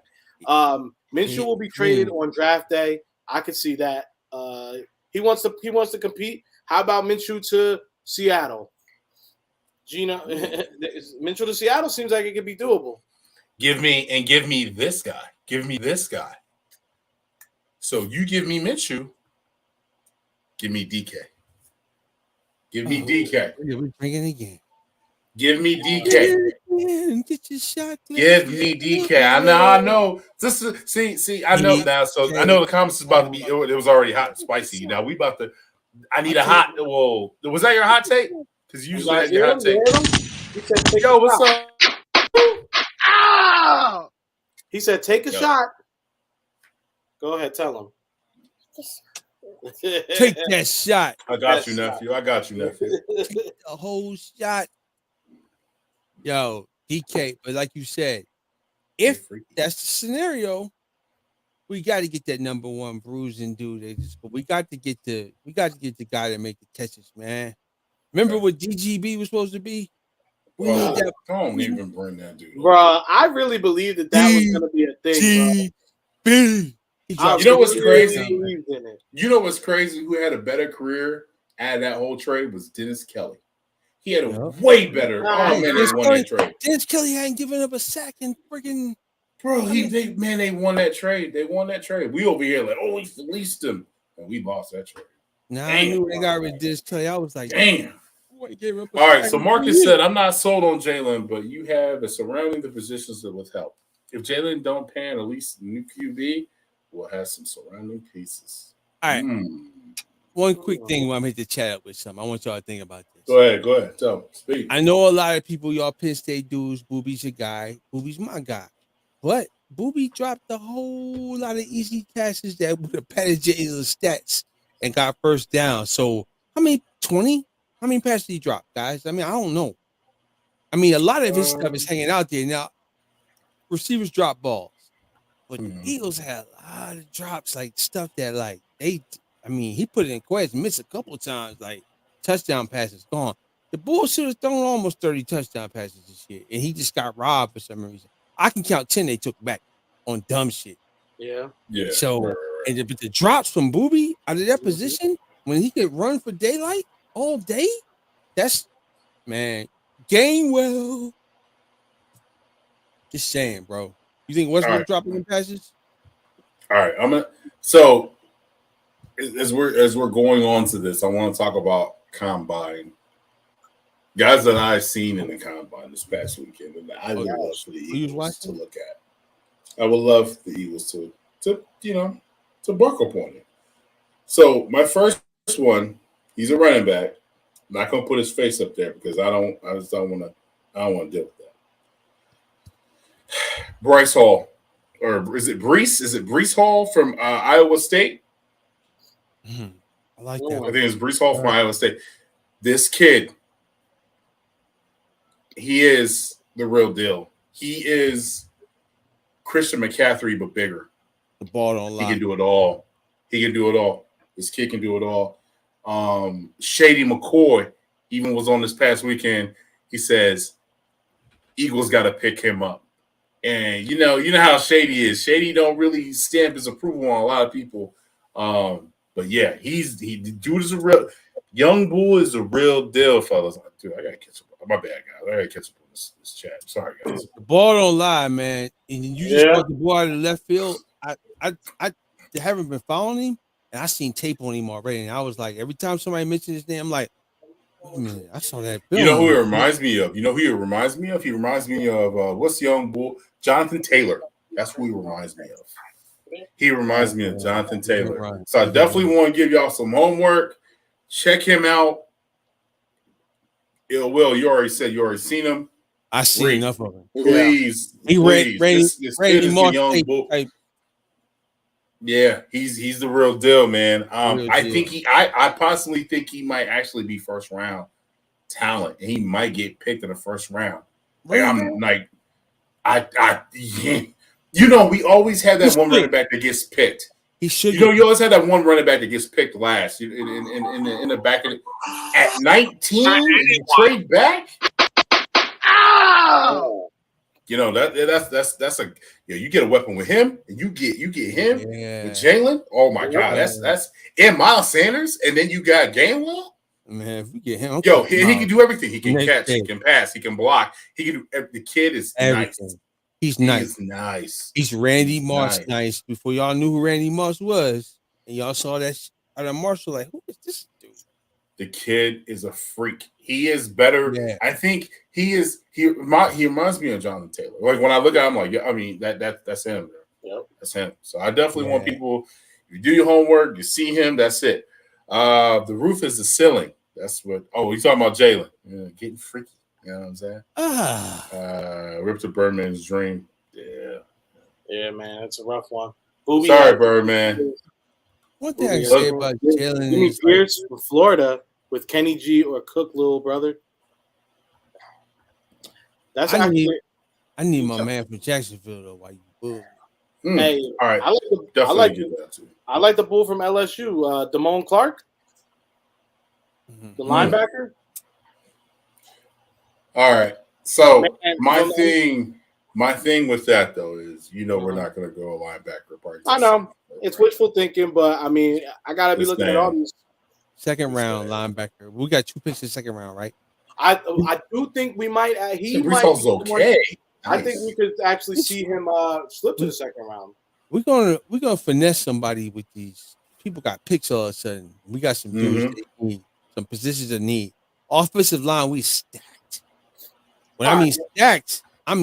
Minshew will be traded on draft day. I could see that. He wants to compete. How about Minshew to Seattle? Gina, Minshew to Seattle seems like it could be doable. Give me this guy. Give me this guy. So you give me Minshew. Give me DK. Give me DK. We're drinking again. Give me DK. Get your shot. Give me DK. I know. See. I know now. So I know the comments is about to be. It was already hot and spicy. Now we about to. I need a hot. Well, was that your hot take? Because you usually had your hot take. Yo, what's up? He said, "Take a shot." Go ahead, tell him. Take that shot. I got you, nephew. Take the whole shot. Yo, DK, but like you said, if that's the scenario, we got to get that number one bruising dude. But we got to get the guy that make the catches, man. Remember what DGB was supposed to be? We need that. Don't even bring that dude, bro. I really believe that was going to be a thing, bro. You know what's crazy? You know what's crazy? Who had a better career out of that whole trade was Dennis Kelly. He had a way better. Dennis Kelly hadn't given up a sack in freaking. Bro, they won that trade. They won that trade. We over here like, we fleeced him, and we lost that trade. Nah, I knew they got rid of Dennis Kelly. I was like, damn. All right, so Marcus said, I'm not sold on Jalen, but you have the surrounding the positions with help. If Jalen don't pan at least the new QB, we'll have some surrounding pieces. All right. One quick thing when I'm here to chat up with something. I want y'all to think about this. Go ahead. Tell me. Speak. I know a lot of people, y'all Penn State dudes, Booby's your guy. Booby's my guy. But Booby dropped a whole lot of easy passes that would have padded Jalen's stats and got first down. So, how many 20? How many passes did he drop, guys? I mean, I don't know. I mean, a lot of his stuff is hanging out there. Now, receivers drop balls. But the Eagles had a lot of drops, like stuff that, like, he put it in question, missed a couple of times, like touchdown passes gone. The Bulls should have thrown almost 30 touchdown passes this year, and he just got robbed for some reason. I can count 10 they took back on dumb shit. Yeah. So, but the drops from Booby out of that position, when he could run for daylight all day, that's, man, Gainwell. Just saying, bro. You think Westbrook dropping the passes? All right, so as we're going on to this, I want to talk about combine guys that I've seen in the combine this past weekend, and I would love for the Eagles to look at. I would love the Eagles to buckle upon it. So my first one, he's a running back. I'm not gonna put his face up there because I don't want to deal with that. Bryce Hall, or is it Breece? Is it Breece Hall from Iowa State? I like that. I think it's Breece Hall from Iowa State. This kid, he is the real deal. He is Christian McCaffrey, but bigger. The ball don't lie. He can do it all. This kid can do it all. Shady McCoy even was on this past weekend. He says Eagles got to pick him up. And you know how Shady is. Shady don't really stamp his approval on a lot of people. But yeah, the dude is a real young bull is a real deal, fellas. Dude, I gotta catch up. My bad, guys. I gotta catch up on this chat. Sorry, guys. The ball don't lie, man. And you just got the ball out of the left field. I haven't been following him, and I seen tape on him already. And I was like, every time somebody mentioned his name, I'm like, wait a minute, I saw that film. You know who he reminds me of? He reminds me of what's the young bull? Jonathan Taylor. That's who he reminds me of. He reminds me of Jonathan Taylor. Right. So I definitely want to give y'all some homework. Check him out. Will, you already said you already seen him. I seen enough of him. Please. He Randy Moss young bull. Yeah, he's the real deal, man. I possibly think he might actually be first round talent, and he might get picked in the first round. Like I'm like, we always have that one running back that gets picked. He should. You always have that one running back that gets picked last in the back of it. At 19, you trade back. Ow! That's a you get a weapon with him, and you get him with Jalen. Oh my God, that's and Miles Sanders, and then you got Gainwell. Man, if we get him, he can do everything. He can catch, he can pass, he can block. He can do. The kid is everything. Nice. He's nice. He's nice. He's Randy Moss nice. Before y'all knew who Randy Moss was, and y'all saw that out of Marshall, like, who is this dude? The kid is a freak. He is better. Yeah. I think he is. He reminds me of Jonathan Taylor. Like when I look at him, like, yeah, I mean that's him. Yep. That's him. So I definitely want people. You do your homework. You see him. That's it. The roof is the ceiling. That's what. Oh, he's talking about Jalen. Yeah, getting freaky. You know what I'm saying? Rip to Birdman's dream. Yeah. Yeah, man, it's a rough one. Sorry, Birdman. One thing I say about Jalen is Pierce from Florida with Kenny G or Cook, little brother. That's I need my man from Jacksonville though. Why you boo? Hey, all right. I like the bull from LSU, Damone Clark, the linebacker. All right. So my thing with that though is we're not going to go a linebacker part. I know it's wishful thinking, but I mean I gotta be looking at all these second round linebacker. We got 2 picks in second round, right? I do think we might. He might. Okay. I think we could actually see him slip to the second round. We're gonna finesse somebody with these. People got picks all of a sudden. We got some dudes that need some positions of need. Offensive line, we stacked. When I mean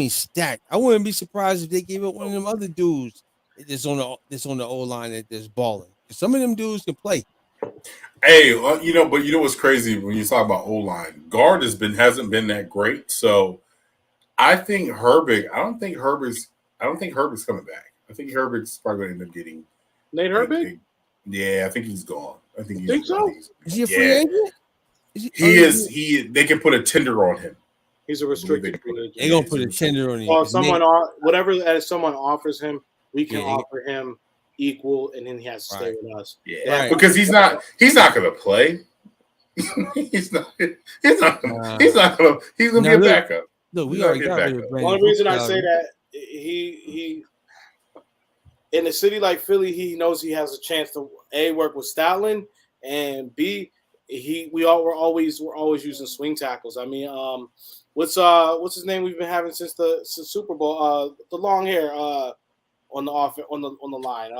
stacked, I wouldn't be surprised if they gave it one of them other dudes that's on the O line that's balling. Some of them dudes can play. Hey, but what's crazy when you talk about O line? Guard hasn't been that great. So I think Herbig. I don't think Herbert's coming back. I think Herbert's probably going to end up getting Nate Herbig. Yeah, I think he's gone. I think he's so. Is he a free agent? He is. They can put a tender on him. He's a restricted free agent. They're gonna put a tender on him. Well, someone offers him, we can offer him equal, and then he has to stay with us. Yeah, because he's not going to play. He's gonna be a backup. Look, we already got the only reason I say that he in a city like Philly, he knows he has a chance to A, work with Stoutland, and B, we're always using swing tackles. I mean, what's his name we've been having since the Super Bowl? The long hair on the line.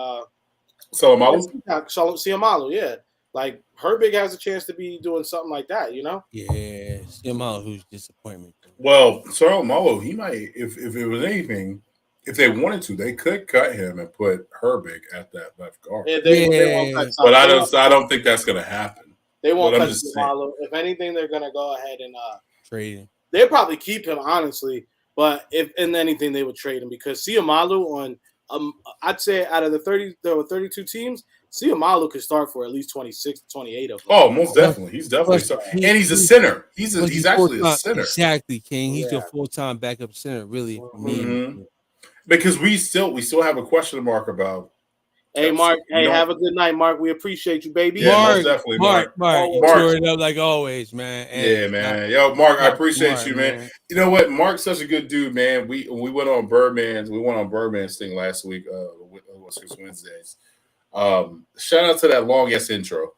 Siamalu, yeah. Like Herbig has a chance to be doing something like that, Yeah, Siamalu, who's disappointment. Well, Siamalu, he might if it was anything. If they wanted to, they could cut him and put Herbig at that left guard. They won't cut but I don't think that's going to happen. They won't cut Siamalu. If anything, they're going to go ahead and trade him. They'll probably keep him, honestly. But if in anything, they would trade him because Siamalu on I'd say out of there were 32 teams, Siamalu could start for at least 26, 28 of them. Oh, most definitely. He's definitely and he's a center. He's actually a center. Exactly, King. He's your full-time backup center, really. Because we still have a question mark about Hey, Mark. Hey, have a good night, Mark. We appreciate you, baby. Yeah, most definitely, Mark. You tore it up like always, man. Yeah, man. Yo, Mark, I appreciate you, man. You know what? Mark's such a good dude, man. We went on Birdman's thing last week. Wednesdays. Shout out to that long ass intro.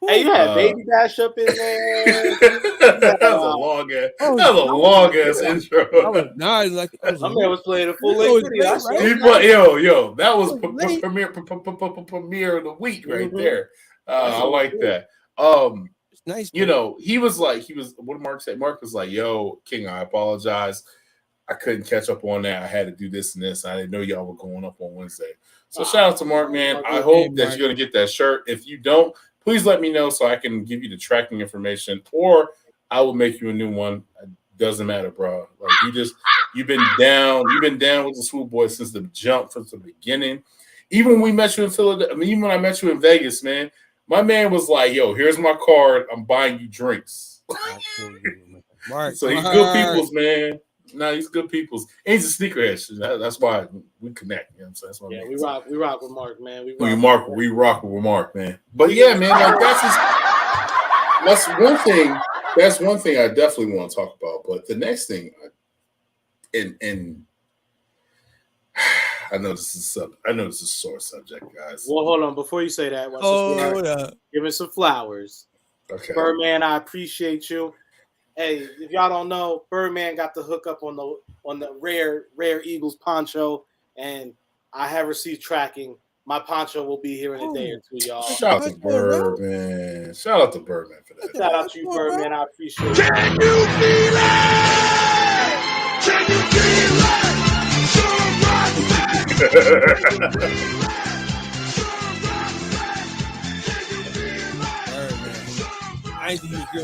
Hey, you had Baby Dash up in there. That was a long ass intro. My man was playing a full length video. That was premiere of the week right there. I like that. It's nice. You know, he was what did Mark say? Mark was like, "Yo, King, I apologize. I couldn't catch up on that. I had to do this and this. I didn't know y'all were going up on Wednesday." So shout out to Mark, man. I hope that you're gonna get that shirt. If you don't, please let me know so I can give you the tracking information, or I will make you a new one. It doesn't matter, bro. Like you've been down with the Swoop Boys since the beginning. Even when we met you in Philadelphia, even when I met you in Vegas, man, my man was like, "Yo, here's my card. I'm buying you drinks." Mark, so he's good people's, man. No, he's good people's. And he's a sneakerhead. That's why we connect. You know what I'm saying? That's what we rock with Mark, man. We rock with Mark, man. But yeah, man, like that's one thing. That's one thing I definitely want to talk about. But the next thing, and I know this is a sore subject, guys. Well, hold on. Before you say that, give me some flowers. Okay. Birdman, I appreciate you. Hey, if y'all don't know, Birdman got the hookup on the rare Eagles poncho, and I have received tracking. My poncho will be here in a day or two, y'all. Shout out to Birdman. Shout out to Birdman for that. Shout out to you, Birdman. I appreciate it. Can you feel it? Can you feel it?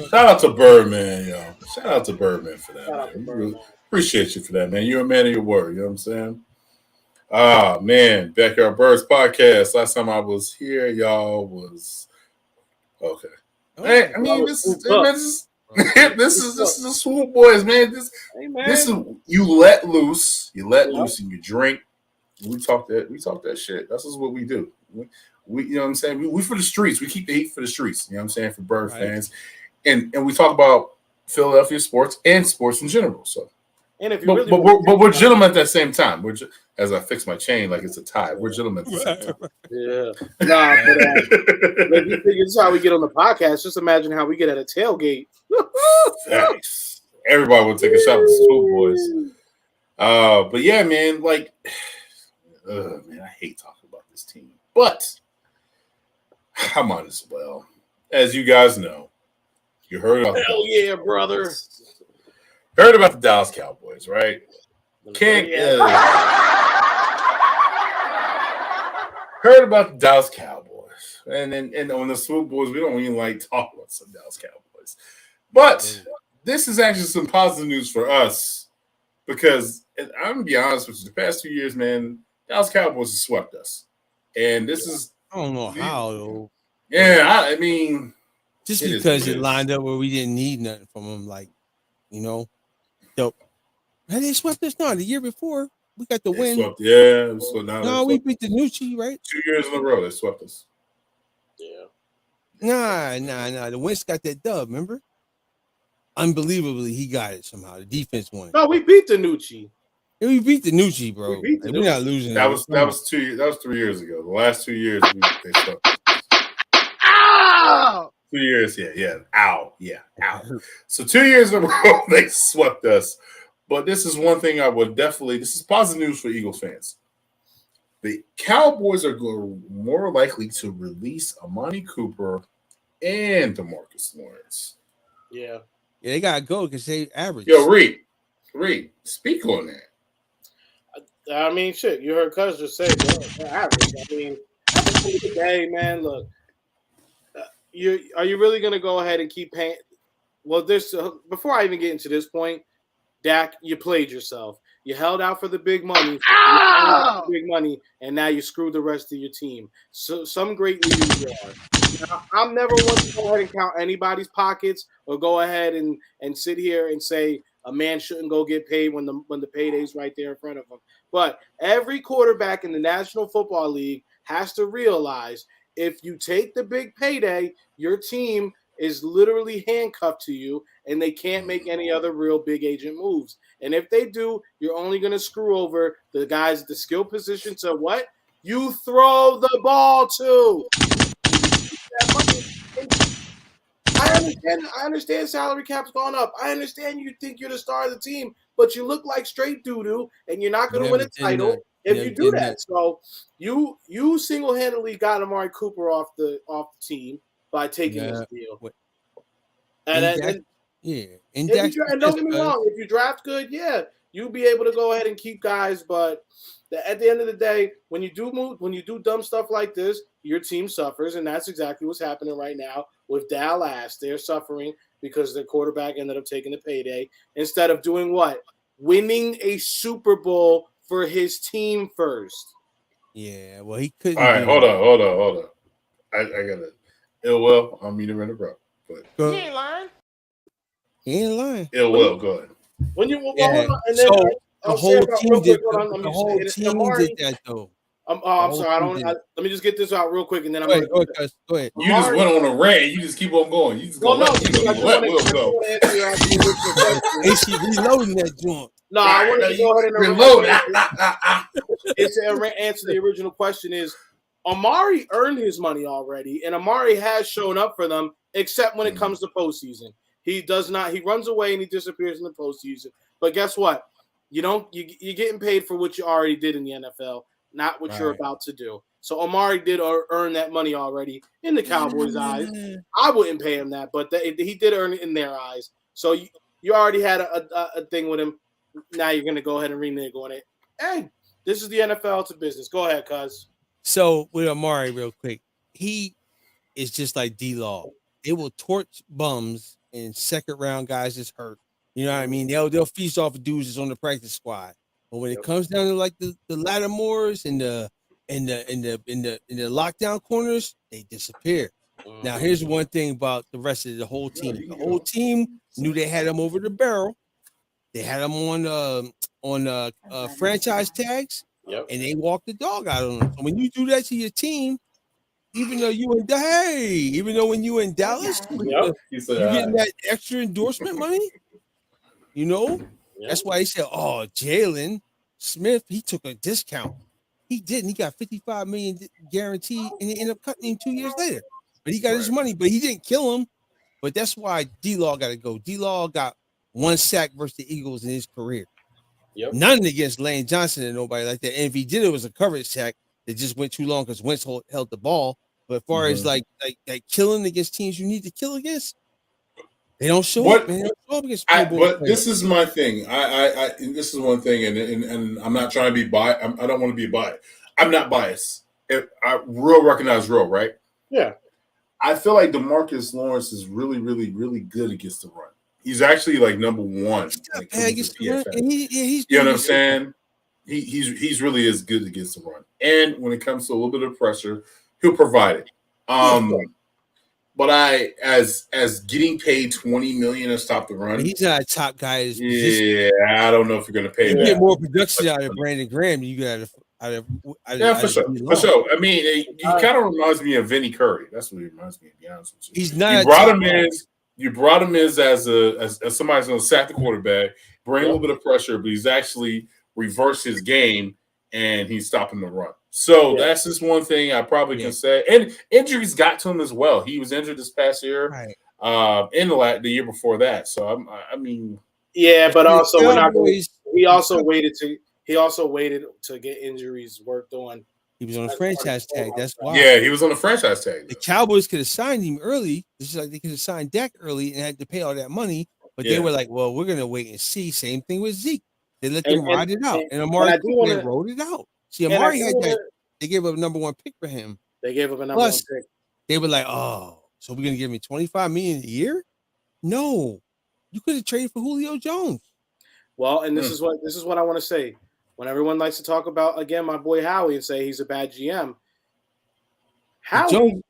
Shout out to Birdman, yo. Shout out to Birdman for that, man. Really appreciate you for that, man. You're a man of your word, you know what I'm saying? Ah, man. Backyard Birds podcast. Last time I was here, y'all was okay. Hey, I mean, this is the Swoop Boys, man. This is you let loose and you drink. We talk that shit. That's just what we do. We you know what I'm saying? We for the streets. We keep the heat for the streets. You know what I'm saying? For Bird fans. And we talk about Philadelphia sports and sports in general. So and if you but we're gentlemen at that same time. As I fix my chain like it's a tie. We're gentlemen at the same time. Yeah. Nah, but you figure this is how we get on the podcast. Just imagine how we get at a tailgate. Thanks. Everybody will take a shot with the Swoop Boys. But yeah, man, like man, I hate talking about this team. But I might as well. As you guys know, you heard about brother. Heard about the Dallas Cowboys, right? Heard about the Dallas Cowboys. And on the Swoop Boys, we don't even like talk about some Dallas Cowboys. But this is actually some positive news for us because I'm going to be honest with you, the past 2 years, man, Dallas Cowboys have swept us. And this is I don't know how though. Yeah, I mean, just because it lined up where we didn't need nothing from them, like dope. And they swept us now. The year before, we got the win. We beat the Nucci, right? 2 years in a row, they swept us. Yeah. Nah. The Wentz got that dub. Remember? Unbelievably, he got it somehow. The defense won. No, we beat the Nucci. Yeah, we beat the Nucci, bro. We're not losing. That was 2 years. That was 3 years ago. The last 2 years, they swept us. Ow! 2 years, yeah. Ow. So 2 years in a row, they swept us. But this is one thing this is positive news for Eagles fans. The Cowboys are more likely to release Amani Cooper and Demarcus Lawrence. Yeah, they got to go because they average. Yo, Reed, speak on that. I mean, shit, you heard Cuz just say they're average. I mean, at the end of the day, man, look, are you really going to go ahead and keep paying? Well, before I even get into this point, Dak, you played yourself. You held out for the big money, and now you screwed the rest of your team. So some great leaders you are. Now, I'm never one to go ahead and count anybody's pockets or go ahead and sit here and say a man shouldn't go get paid when the payday's right there in front of him. But every quarterback in the National Football League has to realize if you take the big payday, your team is literally handcuffed to you, and they can't make any other real big agent moves. And if they do, you're only going to screw over the guys at the skill position. So what? You throw the ball to. I understand salary cap's gone up. I understand you think you're the star of the team, but you look like straight doo-doo, and you're not going to win a title if you do that. So you single-handedly got Amari Cooper off the team by taking this deal. And don't get me wrong, if you draft good, you'll be able to go ahead and keep guys, but at the end of the day, when you do dumb stuff like this, your team suffers, and that's exactly what's happening right now with Dallas. They're suffering because their quarterback ended up taking the payday instead of doing what? Winning a Super Bowl for his team first. Yeah, well, he couldn't. All right, hold on. I got it. Well, I'm meeting in the row. He ain't lying. Go ahead. When you hold on, and then the whole team did that though. I'm sorry. Let me just get this out real quick, and then I'm going to go ahead. You just went on a rant. You just keep on going. You just go. Let Will go. Reloading that joint. No, I want to go ahead and reload. It's to answer the original question. Is Amari earned his money already, and Amari has shown up for them, except when it comes to postseason. He does not. He runs away and he disappears in the postseason. But guess what? You're getting paid for what you already did in the NFL, not what you're about to do. So Amari did earn that money already in the Cowboys' eyes. I wouldn't pay him that, but he did earn it in their eyes. So you already had a thing with him. Now you're going to go ahead and renege on it. Hey, this is the NFL. It's a business. Go ahead, cuz. So with Amari, real quick, he is just like D-Law. It will torch bums and second round guys that's hurt. You know what I mean? They'll feast off of dudes that's on the practice squad. But when it comes down to like the Lattimores and the lockdown corners, they disappear. Now here's one thing about the rest of the whole team. The whole team knew they had them over the barrel. They had them on franchise tags, and they walked the dog out on them. So when you do that to your team, even though when you in Dallas, you getting that extra endorsement money, that's why he said, "Oh, Jalen Smith, he took a discount. He didn't. He got $55 million guaranteed, and he ended up cutting him 2 years later. But he got his money, but he didn't kill him. But that's why D-Law got to go. D-Law got 1 sack versus the Eagles in his career. None against Lane Johnson and nobody like that. And if he did, it was a coverage sack that just went too long because Wentz held the ball. But as far as like killing against teams you need to kill against, they don't show up, man. They don't show up against but this is my thing. I this is one thing, and I'm not trying to be biased. I don't want to be biased. I'm not biased. Real recognize real, right? Yeah. I feel like Demarcus Lawrence is really, really, really good against the run. He's actually like number one. He's you know what I'm saying? He's really as good against the run. And when it comes to a little bit of pressure, he'll provide it. But as getting paid $20 million to stop the run, he's not a top guy. I don't know if you're going to pay that. You get more production out of Brandon Graham than you got for sure. I mean, he kind of reminds me of Vinny Curry. That's what he reminds me of, to be honest with you. He's not. You brought him in as somebody's going to sack the quarterback, bring a little bit of pressure, but he's actually reversed his game and he's stopping the run. So that's just one thing I probably can say. And injuries got to him as well. He was injured this past year, in the year before that. So I mean, but also he also waited to get injuries worked on. He was on a franchise tag. That's why. Yeah, he was on a franchise tag. The Cowboys could have signed him early. It's just like they could have signed Dak early and had to pay all that money. But they were like, well, we're going to wait and see. Same thing with Zeke. They let them ride it out. And Amari Cooper rode it out. See, Amari had that. They gave up a number 1 pick for him. They gave up a number 1 pick. They were like, oh, so we're going to give me $25 million a year? No. You could have traded for Julio Jones. Well, and this is what I want to say. When everyone likes to talk about, again, my boy Howie and say he's a bad GM, Howie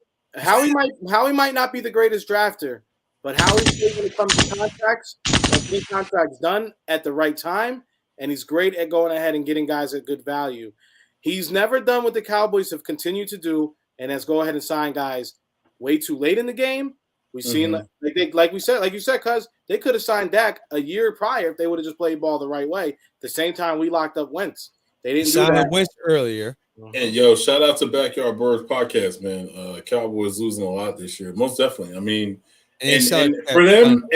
might not be the greatest drafter, but Howie, when it comes to contracts, getting contracts done at the right time and he's great at going ahead and getting guys at good value. He's never done what the Cowboys have continued to do, and has go ahead and sign guys way too late in the game. We've seen like you said, cuz they could have signed Dak a year prior if they would have just played ball the right way. At the same time, we locked up Wentz. They didn't do that. Wentz earlier. And yo, shout out to Backyard Birds podcast, man. Cowboys losing a lot this year, most definitely. I mean, and for them,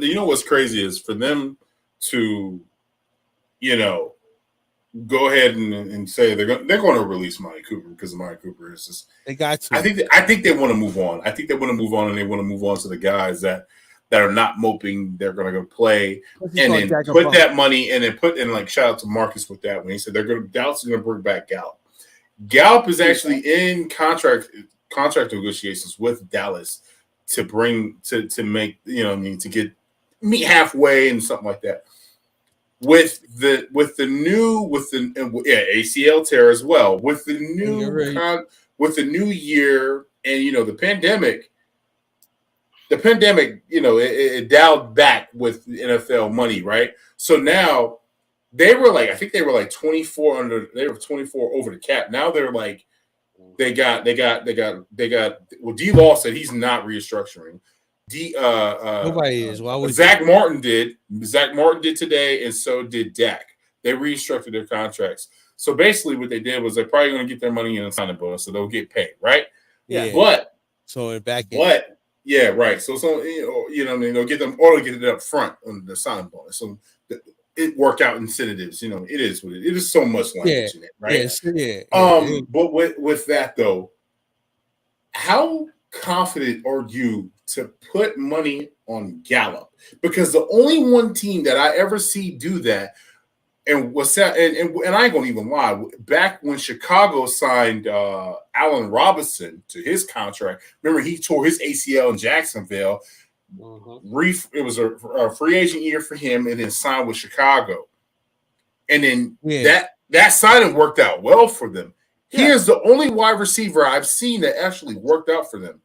you know what's crazy is for them to, go ahead and say they're going to release Amani Cooper because Amani Cooper is just. They got to. I think they want to move on. I think they want to move on, and they want to move on to the guys that are not moping. They're going to go play and then put that money and then like shout out to Marcus with that when he said Dallas is going to bring back Gallup. Gallup is actually in contract negotiations with Dallas to bring to make to get meet halfway and something like that. With the ACL tear as well. With the new year and the pandemic. The pandemic, it dialed back with the NFL money, right? So now they were like 24 under. They were 24 over the cap. Now they're like, they got. Well, D. Law said he's not restructuring. Nobody is. Why would Zach Martin did? Zach Martin did today, and so did Dak. They restructured their contracts. So basically, what they did was they're probably going to get their money in a signing bonus, so they'll get paid, right? Yeah. But back end. But yeah, right. So they'll get them or they'll get it up front on the signing bonus. So it work out incentives. It is what it is. So much language in it, right? Yes, yeah. But with that though, how confident are you to put money on Gallup? Because the only one team that I ever see do that, and what's that? And I ain't gonna even lie. Back when Chicago signed Allen Robinson to his contract, remember he tore his ACL in Jacksonville. It was a free agent year for him, and then signed with Chicago. And then that signing worked out well for them. He is the only wide receiver I've seen that actually worked out for them.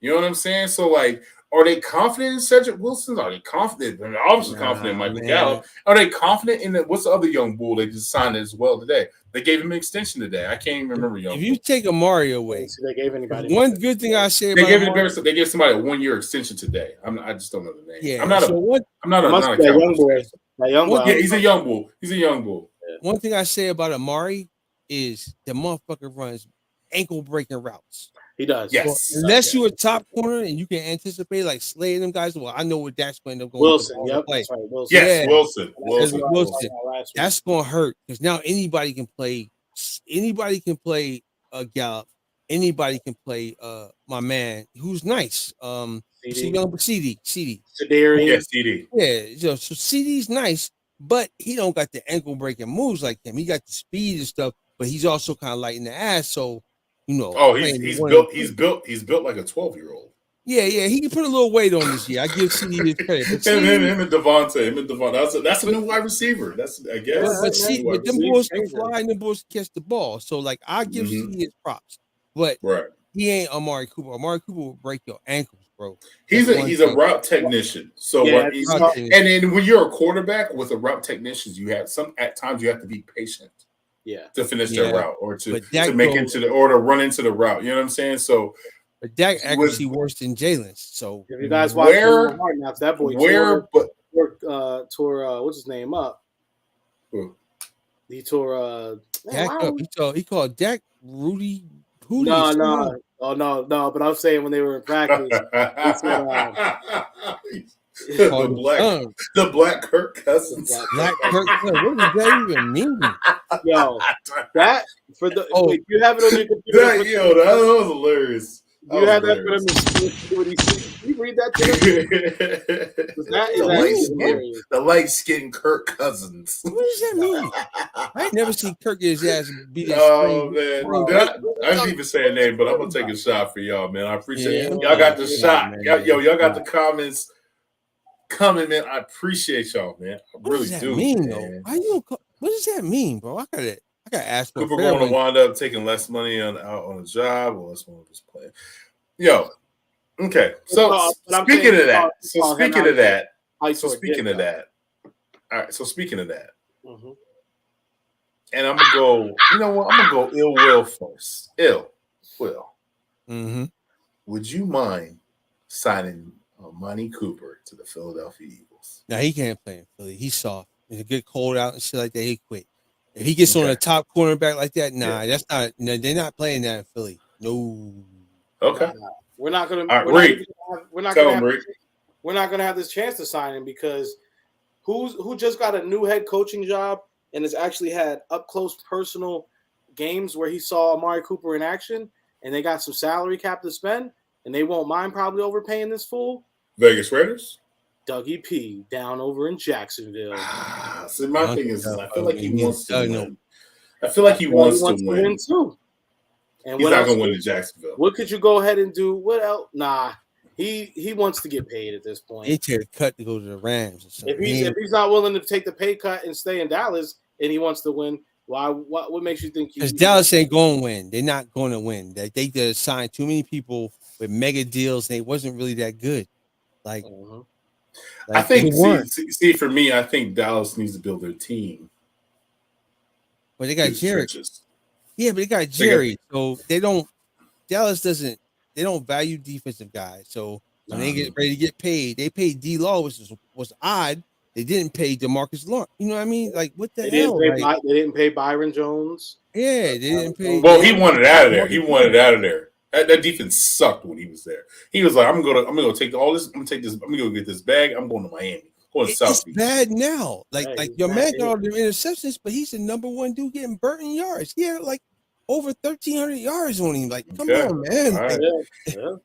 You know what I'm saying? So, like, are they confident in Cedric Wilson? Are they confident? They're obviously confident in Michael Gallup. Are they confident in what's the other young bull they just signed as well today? They gave him an extension today. I can't even remember young. If you take Amari away, they gave anybody one good thing I say they about gave somebody a 1-year extension today. I just don't know the name. Yeah, I'm not a young boy. Yeah, he's a young bull. He's a young bull. One thing I say about Amari is the motherfucker runs ankle breaking routes. He does. Yes. So unless you're a top corner and you can anticipate like slaying them guys. Well, I know what that's going to go. Wilson. Yep. That's right. Wilson. Yes. Yeah. Wilson. That's going to hurt because now anybody can play. Anybody can play Gallup. Anybody can play my man who's nice. CD. Sedarian. Yeah, CD. Yeah. So CD's nice, but he don't got the ankle breaking moves like him. He got the speed and stuff, but he's also kind of light in the ass. So. He's built like a 12-year-old. Yeah, he can put a little weight on this year. I give CD his credit. Him and Devontae. That's a new wide receiver. That's I guess. But them boys can fly and them boys can catch the ball. So like I give CD his props. But he ain't Amari Cooper. Amari Cooper will break your ankles, bro. He's a route technician. So and then when you're a quarterback with a route technician, at times you have to be patient. Yeah, to finish their route or to make into or to run into the route. You know what I'm saying? So, but Dak actually worse than Jalen's. So if you guys watch that boy tore what's his name up? He tore Dak up. He called Dak Rudy. No. Oh no. But I'm saying when they were in practice, he said, the Black Kirk Cousins. Black Kirk Cousins. What does that even mean? Yo, that for the you have it on your computer. That was hilarious. You have that for them. Can you read that to them? The light-skinned Kirk Cousins. What does that mean? I ain't never seen Kirk get his ass beat. Oh man, I didn't even say a name, but I'm gonna take a shot for y'all, man. I appreciate it. Y'all got the shot. Y'all got the comments coming, man. I appreciate y'all, man. I really do. What does that mean, bro? I gotta ask. Cooper going to wind up taking less money on a job, or less money just playing. Yo, okay. So speaking of that, all right. So speaking of that, Mm-hmm. And I'm gonna go. You know what? I'm gonna go Ill Will first. Ill Will. Mm-hmm. Would you mind signing Amani Cooper to the Philadelphia Eagles? Now he can't play in Philly. He's soft. If it get cold out and shit like that, he quit. If he gets on a top cornerback like that, that's not. No, they're not playing that in Philly. No. Okay. Nah. We're not gonna. All right, We're not gonna have this chance to sign him because who just got a new head coaching job and has actually had up close personal games where he saw Amari Cooper in action and they got some salary cap to spend and they won't mind probably overpaying this fool. Vegas Raiders. Dougie P down over in Jacksonville. See, my thing is, I feel like he wants to win. I feel like he wants to win too. And he's not going to win in Jacksonville. What could you go ahead and do? What else? Nah, he wants to get paid at this point. He take a cut to go to the Rams. Or something. If he's not willing to take the pay cut and stay in Dallas, and he wants to win, why? What makes you think? Because Dallas ain't going to win. They're not going to win. They just signed too many people with mega deals, and they wasn't really that good. Like, I think. See, for me, I think Dallas needs to build their team. But they got Jerry. Yeah, but they got Jerry, so they don't. Dallas doesn't. They don't value defensive guys. So when they get ready to get paid, they paid D-Law, which was odd. They didn't pay Demarcus Lawrence. You know what I mean? Like, what the hell? They didn't pay Byron Jones. Yeah, they didn't pay. Well, he wanted out of there. He wanted out of there. That defense sucked when he was there. He was like, "I'm gonna take all this. I'm gonna take this. I'm gonna go get this bag. I'm going to Miami. Going to South Beach." It's bad now. Like your man got all the interceptions, but he's the number one dude getting burnt in yards. He had like over 1,300 yards on him. Like, come on, man. Right.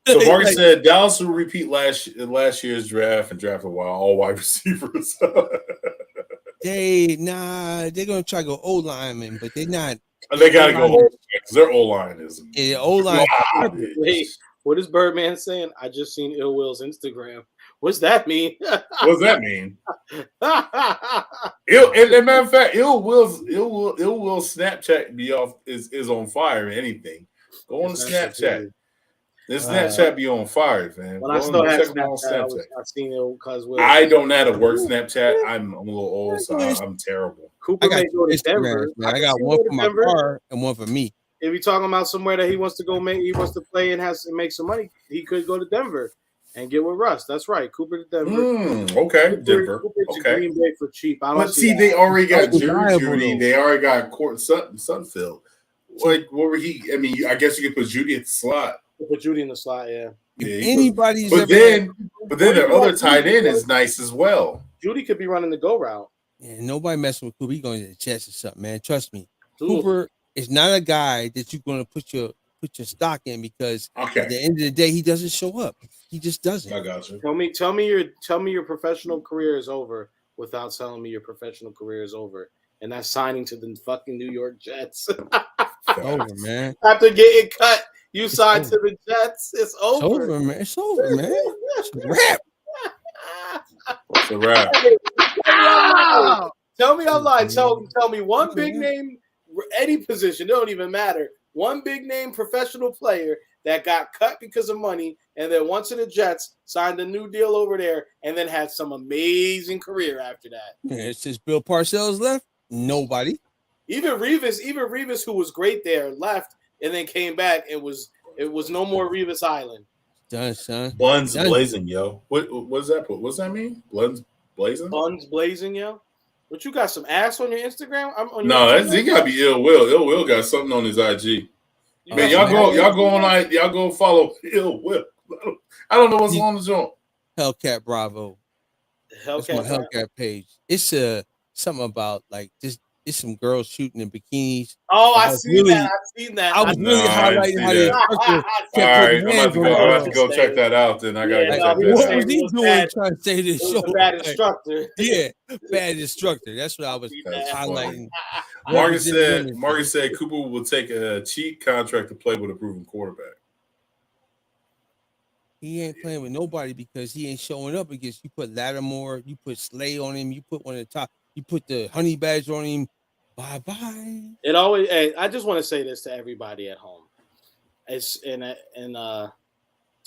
So Marcus said Dallas will repeat last year's draft and draft all wide receivers. They're gonna try to go O lineman, but they're not. They gotta go because their O line is. Yeah, O line. Hey, what is Birdman saying? I just seen Ill Will's Instagram. What's that mean? What's that mean? And matter of fact, Ill Will's Snapchat be off is on fire. Anything, go on to Snapchat. This Snapchat be on fire, man. When I still had Snapchat, I seen it because I don't know how to work Snapchat. I'm a little old, so I'm terrible. Cooper may go to Denver. I got one for my car and one for me. If you're talking about somewhere that he wants to go, he wants to play and make some money, he could go to Denver and get with Russ. That's right, Cooper to Denver. Okay, Denver. Okay, Green Bay for cheap. But see, they already got Judy. They already got Court Sunfield. Like, what were he? I mean, I guess you could put Judy at the slot. Put Judy in the slot, yeah. Anybody's. But then their other tight end is nice as well. Judy could be running the go route. Yeah, nobody messing with Cooper. He's going to the Jets or something, man. Trust me. Cooper is not a guy that you're going to put your stock in because at the end of the day, he doesn't show up. He just doesn't. I got you. Tell me your professional career is over without telling me your professional career is over. And that's signing to the fucking New York Jets. Over, man. After getting cut, you signed to the Jets. It's over. It's over, man. It's over, man. It's a wrap. It's a wrap. Tell me I'm lying. Tell me one big name, any position, it don't even matter. One big name professional player that got cut because of money and then went to the Jets, signed a new deal over there, and then had some amazing career after that. Yeah, since Bill Parcells left, nobody. Even Revis, who was great there, left and then came back. It was no more Revis Island. Done, son. Buns blazing, yo. What does that put? What's that mean? Buns blazing? Buns blazing, yo. But you got some ass on your Instagram? He gotta be Ill Will. Ill Will got something on his IG. Man, y'all go follow Ill Will. I don't know what's on the joint. Hellcat Bravo. That's my Hellcat page. It's something about like this. It's some girls shooting in bikinis. Oh, I've seen that. I was really highlighting how they. All right, I'm about to go check that out. Then I gotta check that out. What was he doing trying to say this show? Bad instructor. Yeah, bad instructor. That's what I was highlighting. Marcus said Cooper will take a cheap contract to play with a proven quarterback. He ain't playing with nobody because he ain't showing up against. You put Lattimore, you put Slay on him, you put one at the top, you put the honey badge on him. Bye-bye. It always. Hey, I just want to say this to everybody at home. It's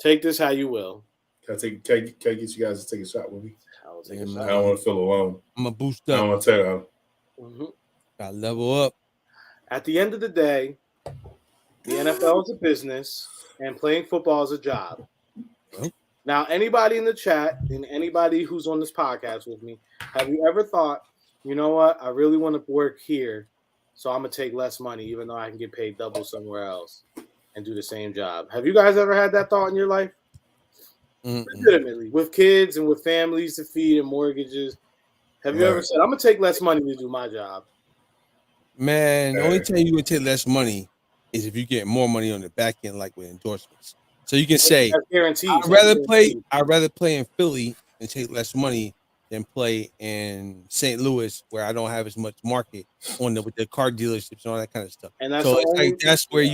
take this how you will. Can I get you guys to take a shot with me? I will take a shot. I don't want to feel alone. I'm gonna boost up. I don't want to tell you. Mm-hmm. Got to level up. At the end of the day, the NFL is a business and playing football is a job. Yep. Now, anybody in the chat and anybody who's on this podcast with me, have you ever thought, you know what, I really want to work here, so I'm going to take less money even though I can get paid double somewhere else and do the same job? Have you guys ever had that thought in your life? Legitimately, with kids and with families to feed and mortgages. Have you ever said, I'm going to take less money to do my job? Man, the only time you're going to take less money is if you get more money on the back end, like with endorsements. So you can say, I'd rather play in Philly and take less money than play in St. Louis, where I don't have as much market on with the car dealerships and all that kind of stuff. And that's so it's like that's where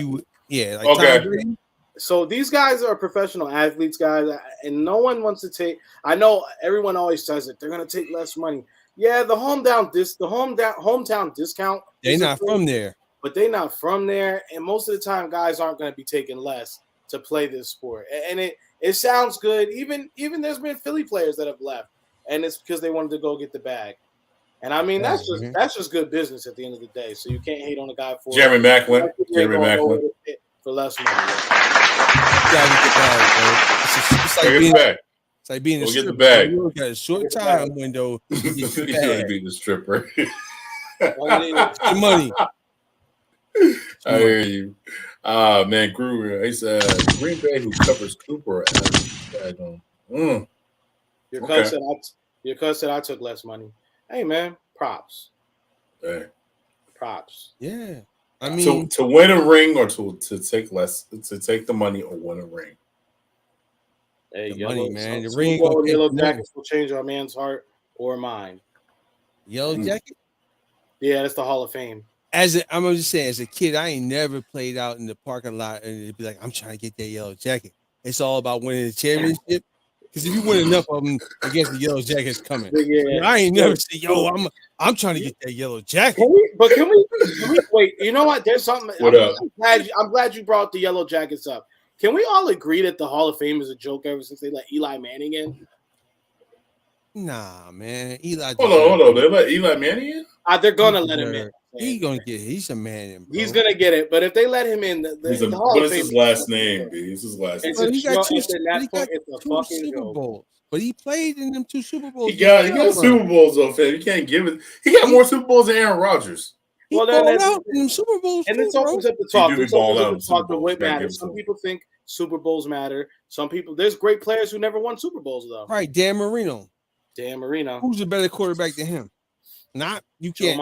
So these guys are professional athletes, guys, and no one wants to take. I know everyone always says it. They're going to take less money. Yeah, the hometown discount. They're not from there, but they're not from there, and most of the time, guys aren't going to be taking less to play this sport. And it sounds good. Even there's been Philly players that have left, and it's because they wanted to go get the bag. And I mean, that's just good business at the end of the day. So you can't hate on a guy for Jeremy Maclin for less money. It's like being a stripper. Get the bag. You got a short time window. You ain't being a stripper. Money. I hear you. Man, Groover. He said Green Bay who covers Cooper. Your cousin said I took less money. Hey man, props. Hey. Props. Yeah. I mean, to win a ring or to take the money or win a ring. Hey, the money, man. The ring or yellow jackets will change our man's heart or mind. Yellow jacket? Yeah, that's the Hall of Fame. I'm just saying, as a kid, I ain't never played out in the parking lot and it'd be like, I'm trying to get that yellow jacket. It's all about winning the championship. Because if you win enough of them, I guess the yellow jacket's coming. Yeah. I ain't never say, I'm trying to get that yellow jacket. Can we wait? You know what? There's something. I'm glad you brought the yellow jackets up. Can we all agree that the Hall of Fame is a joke ever since they let Eli Manning in? Nah, man. Hold on. They let Eli Manning in? They're gonna let him in. He's a man. Bro. He's gonna get it. But if they let him in, what is his last name? He's his last name. He got two Super Bowls. But he played in them 2 Super Bowls. He got Super Bowls though, fam. You can't give it. He got more Super Bowls than Aaron Rodgers. He balled out in them Super Bowls. And this opens up the talk. This opens up the talk to what matters. Some people think Super Bowls matter. Some people, there's great players who never won Super Bowls though. Right, Dan Marino. Who's a better quarterback than him? Not you can't.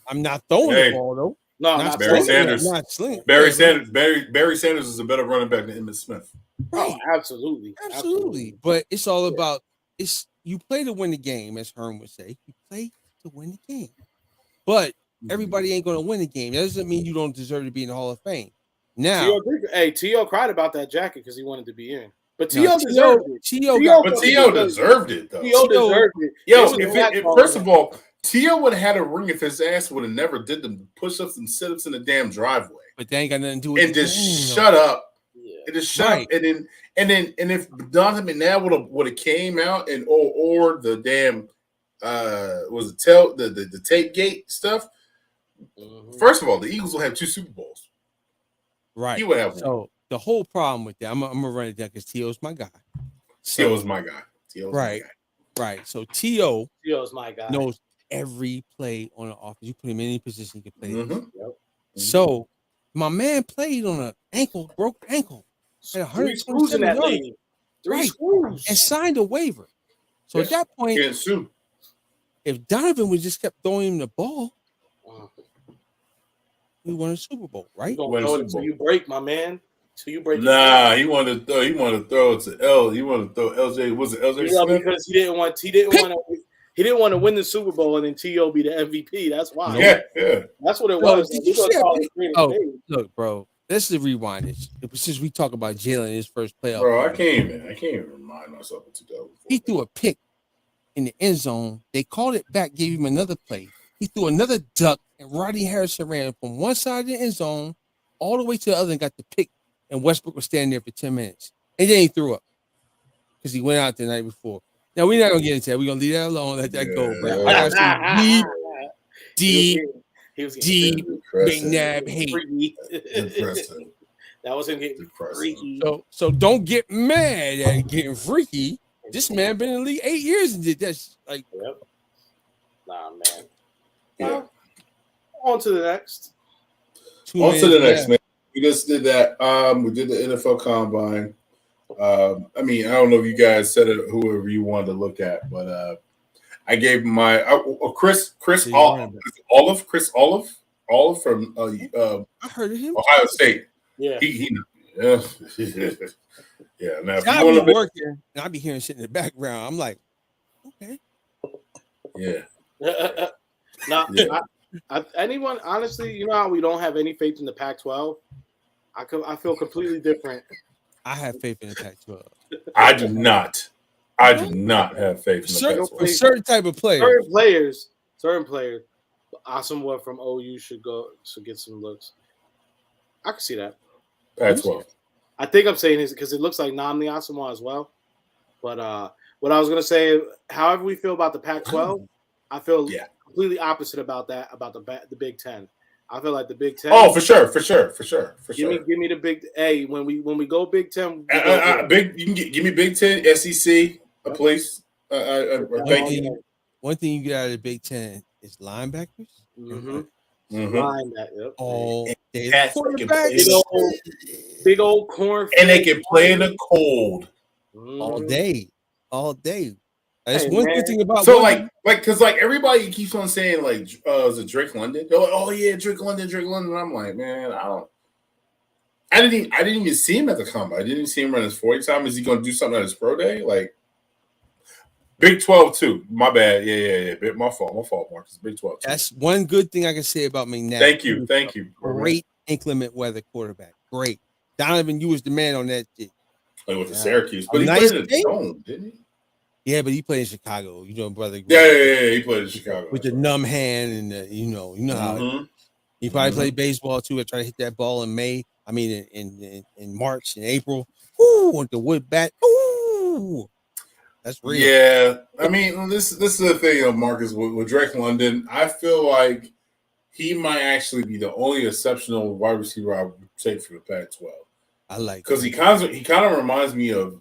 I'm not throwing the ball though. No, not Barry Sanders. Not sling. Barry Sanders is a better running back than Emmitt Smith. Right. Oh, absolutely. But it's all about you play to win the game, as Herm would say. You play to win the game. But everybody ain't going to win the game. That doesn't mean you don't deserve to be in the Hall of Fame. Now, T.O. cried about that jacket because he wanted to be in. But T.O. deserved it. T.O. deserved it, though. T.O. deserved it. Yo, first of all, T.O. would have had a ring if his ass would have never did the push-ups and sit-ups in the damn driveway. But they ain't got nothing to do with it. And just shut up. And just shut up. And then if Donovan McNabb would have came out and or the damn was it the tape gate stuff. First of all, the Eagles will have 2 Super Bowls. Right. He would have one. So the whole problem with that, I'm gonna run it down because T.O.'s my guy. T.O.'s my guy. Right. So T.O.'s my guy. Knows every play on the offense. You put him in any position, he can play. Yep. So my man played on broke ankle. 3 screws in that lady. 3 screws. And signed a waiver. So at that point, if Donovan would just kept throwing him the ball, he won a Super Bowl, right? Until you break, my man. Till you break. Nah, he wanted to throw it to L. He wanted to throw LJ. Was it LJ Smith? Because he didn't want to win the Super Bowl and then T.O. be the MVP. That's why. Yeah. That's what it was. Look, bro. Let's rewind this. Since we talk about Jalen in his first playoff. Bro, I can't even remind myself of 2004. He threw a pick in the end zone. They called it back, gave him another play. He threw another duck, and Rodney Harrison ran from one side of the end zone all the way to the other and got the pick. And Westbrook was standing there for 10 minutes. And then he threw up because he went out the night before. Now, we're not going to get into that. We're going to leave that alone, let that go. But deep Depressing. McNabb hate. Depressing. That was him getting freaky. So don't get mad at getting freaky. This man been in the league 8 years and did that. Like, yep. Nah, man. Yeah. Well, on to the next. Man. We just did that. We did the NFL Combine. I mean, I don't know if you guys said it, whoever you wanted to look at, but I gave my Chris Olive from I heard of him. Ohio State. Yeah. Yeah. Yeah. Now, if I you be working, and I be hearing shit in the background. I'm like, okay. Yeah. Anyone, honestly, you know how we don't have any faith in the Pac-12? I feel completely different. I have faith in the Pac-12. I do not. I do not have faith in the Pac-12. For certain type of players. Certain players. Someone from OU should get some looks. I can see that. Pac-12. I think I'm saying this because it looks like Namdi Asamoah as well. But what I was gonna say, however we feel about the Pac-12, I feel completely opposite about that, about the Big Ten. I feel like the Big Ten. Oh, for sure. Give me the Big. Hey, when we go Big Ten, you can give me Big Ten, SEC, please. Thank you. One thing you get out of the Big Ten is linebackers. Mm-hmm. Mm-hmm. All day. Big old corn. And they can play in the cold. All day. That's one good thing about because everybody keeps on saying is it Drake London? They're like, oh yeah, Drake London. And I'm like, man, I didn't even see him at the combine. I didn't even see him run his 40 time. Is he going to do something at his pro day? Like Big 12 too. My bad. Yeah. My fault, Marcus. Big 12 too. That's one good thing I can say about McNabb. Thank you. Great inclement weather quarterback. Great. Donovan, you was the man on that shit. Played with the Syracuse, but he played in the Dome, didn't he? Yeah, but he played in Chicago. You know, brother. Yeah. He played in Chicago with the numb hand and you know how he probably played baseball too. I tried to hit that ball in May. I mean, in March and April. Ooh, with the wood bat. Ooh, that's real. Yeah, I mean, this is the thing, Marcus, with Drake London. I feel like he might actually be the only exceptional wide receiver I would take for the Pac-12. I like because he kind of reminds me of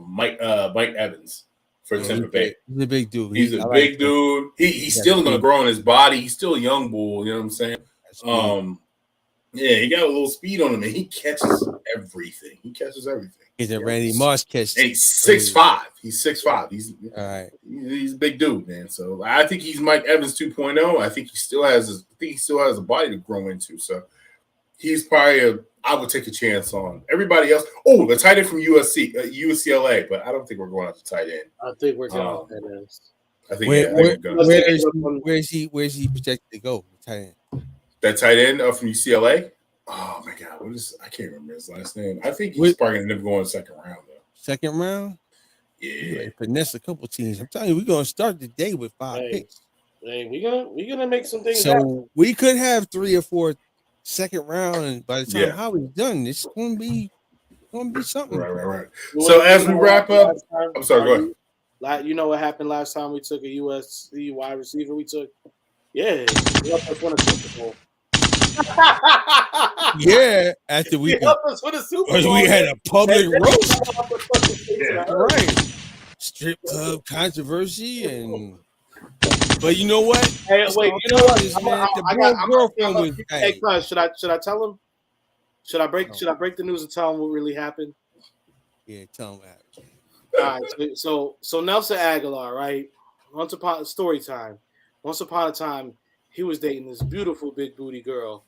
Mike Evans for Tampa Bay. He's a big dude. He's a big dude. He's still going to grow in his body. He's still a young bull. You know what I'm saying? Yeah, he got a little speed on him, and he catches everything. He's a Randy Moss catch. And he's 6'5". He's 6'5". All right. He's a big dude, man. So I think he's Mike Evans 2.0. I think he still has a body to grow into. So he's probably I would take a chance on everybody else. Oh, the tight end from UCLA, but I don't think we're going out to tight end. I think we're going to tight ends. I think where's he projected to go? Tight end. That tight end from UCLA. Oh my God, I can't remember his last name. I think he's probably gonna end up going second round though. Second round? Yeah. Finesse a couple teams. I'm telling you, we're gonna start the day with 5 picks. Hey, we're gonna make some things happen. We could have 3 or 4 second round, and by the time Howie's done, it's gonna be something. Right. So as we wrap up, I'm sorry, go ahead. You know what happened last time we took a USC wide receiver? We took we helped us win a Super Bowl. After we helped us win a Super Bowl. We had a public roast. Right. Strip club controversy but you know what? Hey, wait, you know what? Hey, Cuz, should I tell him? Should I break the news and tell him what really happened? Yeah, tell him what happened. All right, so Nelson Aguilar, right? Once upon a time, he was dating this beautiful big booty girl,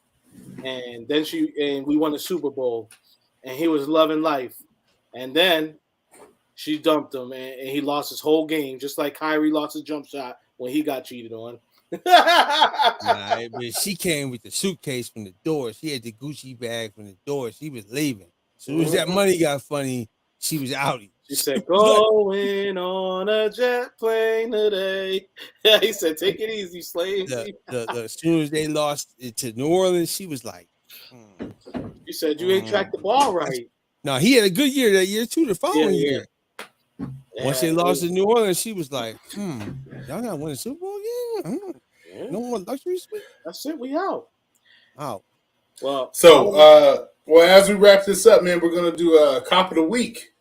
and then we won the Super Bowl, and he was loving life, and then she dumped him, and he lost his whole game, just like Kyrie lost his jump shot when he got cheated on. But she came with the suitcase from the door. She had the Gucci bag from the door. She was leaving. As soon as that money got funny, she was outie. She said, "Going on a jet plane today." Yeah, he said, "Take it easy, slave." As soon as they lost it to New Orleans, she was like, "You said you ain't tracked the ball right." No, he had a good year that year too. The following year, once they lost to New Orleans, she was like, "Y'all not winning Super Bowl again?" No more luxury suite. That's it. We out. Oh. Well, as we wrap this up, man, we're gonna do a cop of the week.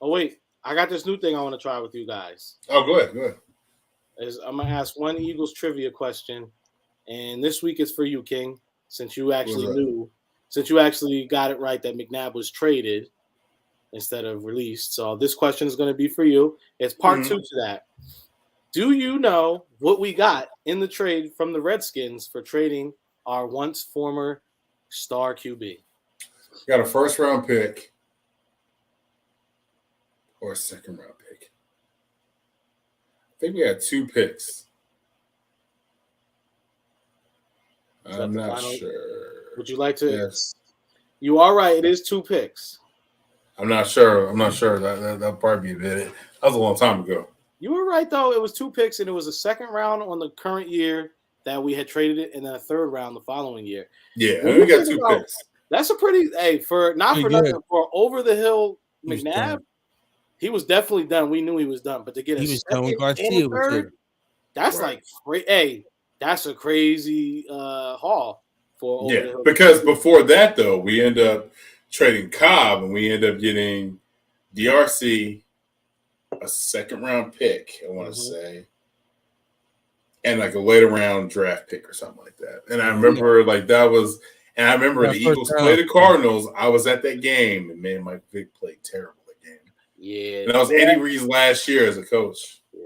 Oh wait, I got this new thing I want to try with you guys. Oh, go ahead. I'm gonna ask one Eagles trivia question, and this week is for you, King, since you actually got it right that McNabb was traded instead of released. So this question is going to be for you. It's part 2 to that. Do you know what we got in the trade from the Redskins for trading our once former star QB? Got a first round pick or a second round pick. I think we had 2 picks. I'm not sure. Would you like to? Yes. You are right. It is 2 picks. I'm not sure. That'll probably be a bit. That was a long time ago. You were right, though. It was 2 picks, and it was a second round on the current year that we had traded it, and then a third round the following year. Yeah, we got 2 picks. That's a pretty for nothing for over the hill McNabb. He was definitely done. We knew he was done, but to get a second and a third, that's like that's a crazy haul for over the hill. Because before that though, we end up trading Cobb and we end up getting DRC, a second round pick, I want to say, and like a later round draft pick or something like that. And I remember and I remember the Eagles played the Cardinals. I was at that game, and man, Mike Vick played terrible that game. Yeah, and that was Andy Reid's last year as a coach. Yeah.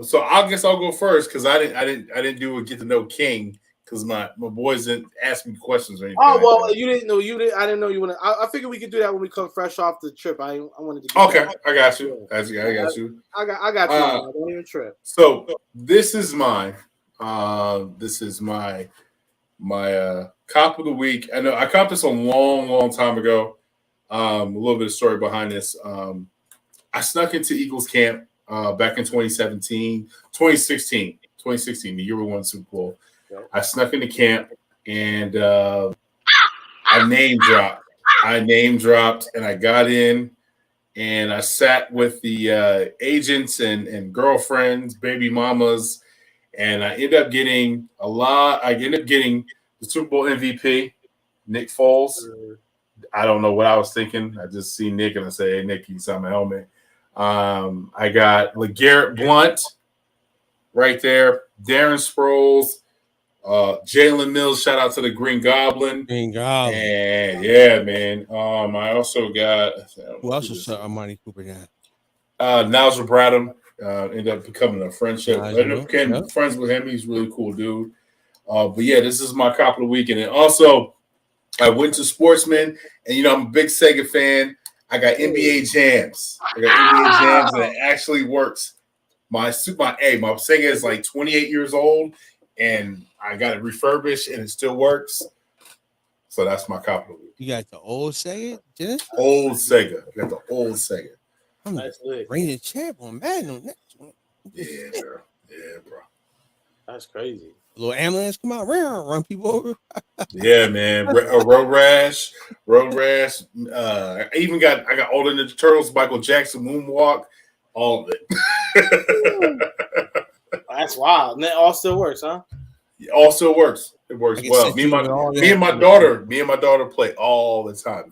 So I guess I'll go first because I didn't do a get to know King because my boys didn't ask me questions or anything. Oh well, you didn't know. I didn't know you want to. I figured we could do that when we come fresh off the trip. I wanted to. Okay, I got you. I got you. I got you. Don't even trip. So this is my cop of the week. I know I copped this a long time ago. A little bit of story behind this. I snuck into Eagles camp back in 2016, the year we won the Super Bowl. Okay. I snuck into camp and I name dropped and I got in and I sat with the agents and girlfriends, baby mamas, and I ended up getting the Super Bowl MVP, Nick Foles. I don't know what I was thinking. I just see Nick and I say, "Hey, Nick, you sign my helmet." I got LeGarrette Blount right there, Darren Sproles, Jalen Mills. Shout out to the Green Goblin. And yeah, man. I also got who also saw Amani Cooper down. Nigel Bradham ended up becoming a friendship. I ended up becoming friends with him. He's a really cool dude. But yeah, this is my cop of the week, and then also I went to Sportsman, and I'm a big Sega fan. I got NBA Jams. And it actually works. My Sega is like 28 years old, and I got it refurbished, and it still works. So that's my cop of the week. You got the old Sega? Old Sega. I got the old Sega. I'm reigning champ on Madden on that one. Yeah, bro. That's crazy. A little ambulance come out, run people over. Yeah, man. Road rash. I got all the Ninja Turtles, Michael Jackson moonwalk, all of it. That's wild. And that all still works, huh? It all still works. It works well. Me and my daughter play all the time.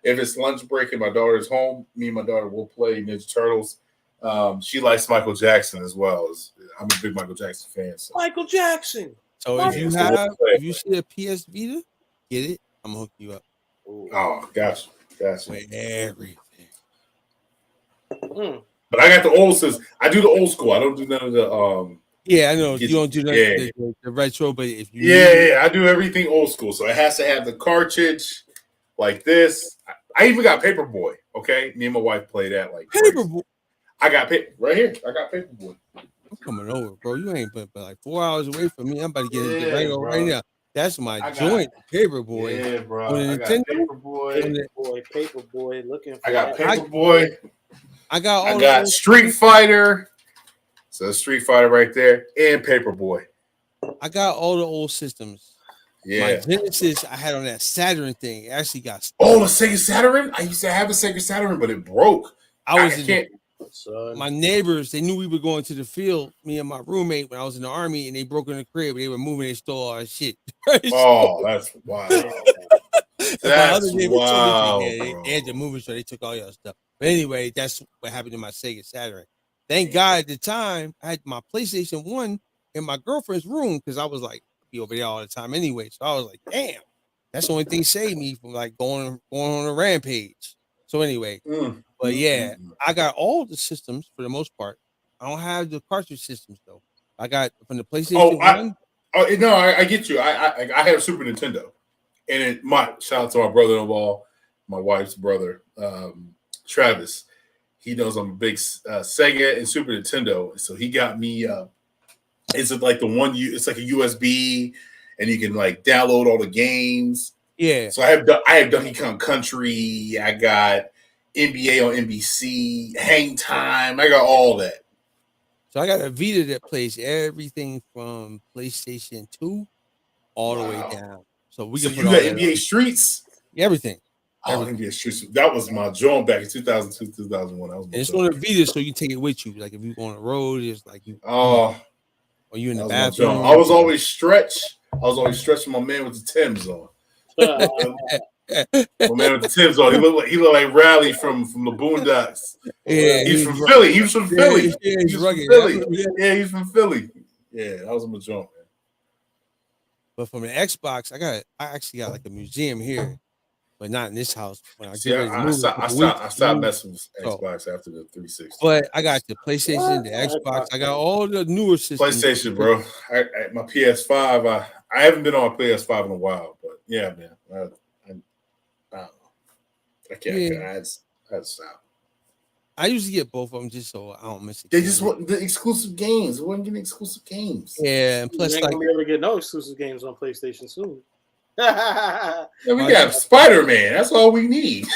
If it's lunch break and my daughter's home, me and my daughter will play Ninja Turtles. She likes Michael Jackson as well. I'm a big Michael Jackson fan. So. Michael Jackson. So if you see a PS Vita, get it. I'm gonna hook you up. Oh, gotcha. With everything. But I got the old system. I do the old school. I don't do none of the Yeah, I know you don't do the retro, but if you I do everything old school. So it has to have the cartridge like this. I even got Paperboy. Okay, me and my wife play that like Paperboy. I got right here. I got Paperboy. I'm coming over, bro. You ain't but like 4 hours away from me. I'm about to get into the right now. That's my joint, Paperboy. Yeah, bro. I got Paperboy. Looking for I got Paperboy. I got Street Fighter. So Street Fighter right there and Paperboy. I got all the old systems. Yeah. My Genesis I had on that Saturn thing. It actually got the Sega Saturn? I used to have a Sega Saturn, but it broke. my neighbors, they knew we were going to the field, me and my roommate, when I was in the Army, and they broke in the crib. They were moving, they stole all our shit. Oh, that's wild. My other neighbor wild, told me, they had the moving, so they took all your stuff. But anyway, that's what happened to my Sega Saturn. Thank God at the time, I had my PlayStation 1 in my girlfriend's room because I was like, be over there all the time anyway. So I was like, damn, that's the only thing saved me from like going on a rampage. So anyway, but yeah, I got all the systems for the most part. I don't have the cartridge systems though. I got from the PlayStation 1. No, I get you. I have Super Nintendo, and shout out to my brother-in-law, my wife's brother, Travis. He knows I'm a big Sega and Super Nintendo, so he got me. It's like it's like a USB, and you can like download all the games. Yeah. So I have Donkey Kong Country. I got NBA on NBC, Hang Time. I got all that. So I got a Vita that plays everything from PlayStation 2 all the way down. So we can put you got NBA Streets? Everything. NBA Streets. That was my joint back in 2002, 2001. And it's on a Vita, so you take it with you. Like if you go on the road, it's like you. Or you in the bathroom. I was always stretching my man with the Timbs on. My man with the Timbs on. He looked like Riley from the Boondocks. Yeah, he's from Philly. He was from Philly. Yeah, he's rugged. Yeah, he's from Philly. Yeah, that was my joint, man. But from the Xbox, I actually got like a museum here, but not in this house. When I stopped messing with Xbox after the 360. But I got the PlayStation, the Xbox. I got all the newer systems. PlayStation, bro. My PS5. I haven't been on a PS5 in a while, but yeah, man. I don't know. I can't. I had to stop. I usually get both of them just so I don't miss it. They just want the exclusive games. They weren't getting exclusive games. Yeah, and plus, you ain't gonna be able to get no exclusive games on PlayStation soon. Yeah, we got Spider-Man. That's all we need.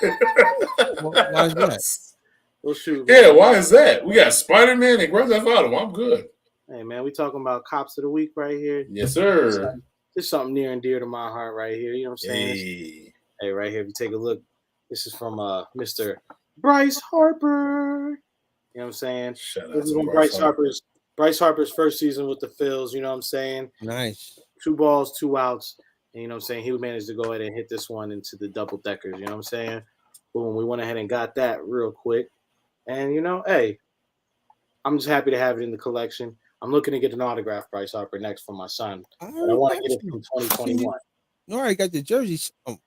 Why is that? Well, shoot. Yeah, why is that? We got Spider-Man and Grand Theft Auto. I'm good. Hey, man, we talking about Cops of the Week right here. Yes, sir. This is something near and dear to my heart right here. You know what I'm saying? Hey, right here, if you take a look, this is from Mr. Bryce Harper. You know what I'm saying? This is from Bryce Harper's first season with the Phils. You know what I'm saying? Nice. 2 balls, 2 outs. And you know what I'm saying? He managed to go ahead and hit this one into the double deckers. You know what I'm saying? Boom. We went ahead and got that real quick. And, you know, hey, I'm just happy to have it in the collection. I'm looking to get an autograph Bryce Harper next for my son. I want to get it from 2021. You already got the jerseys. Oh.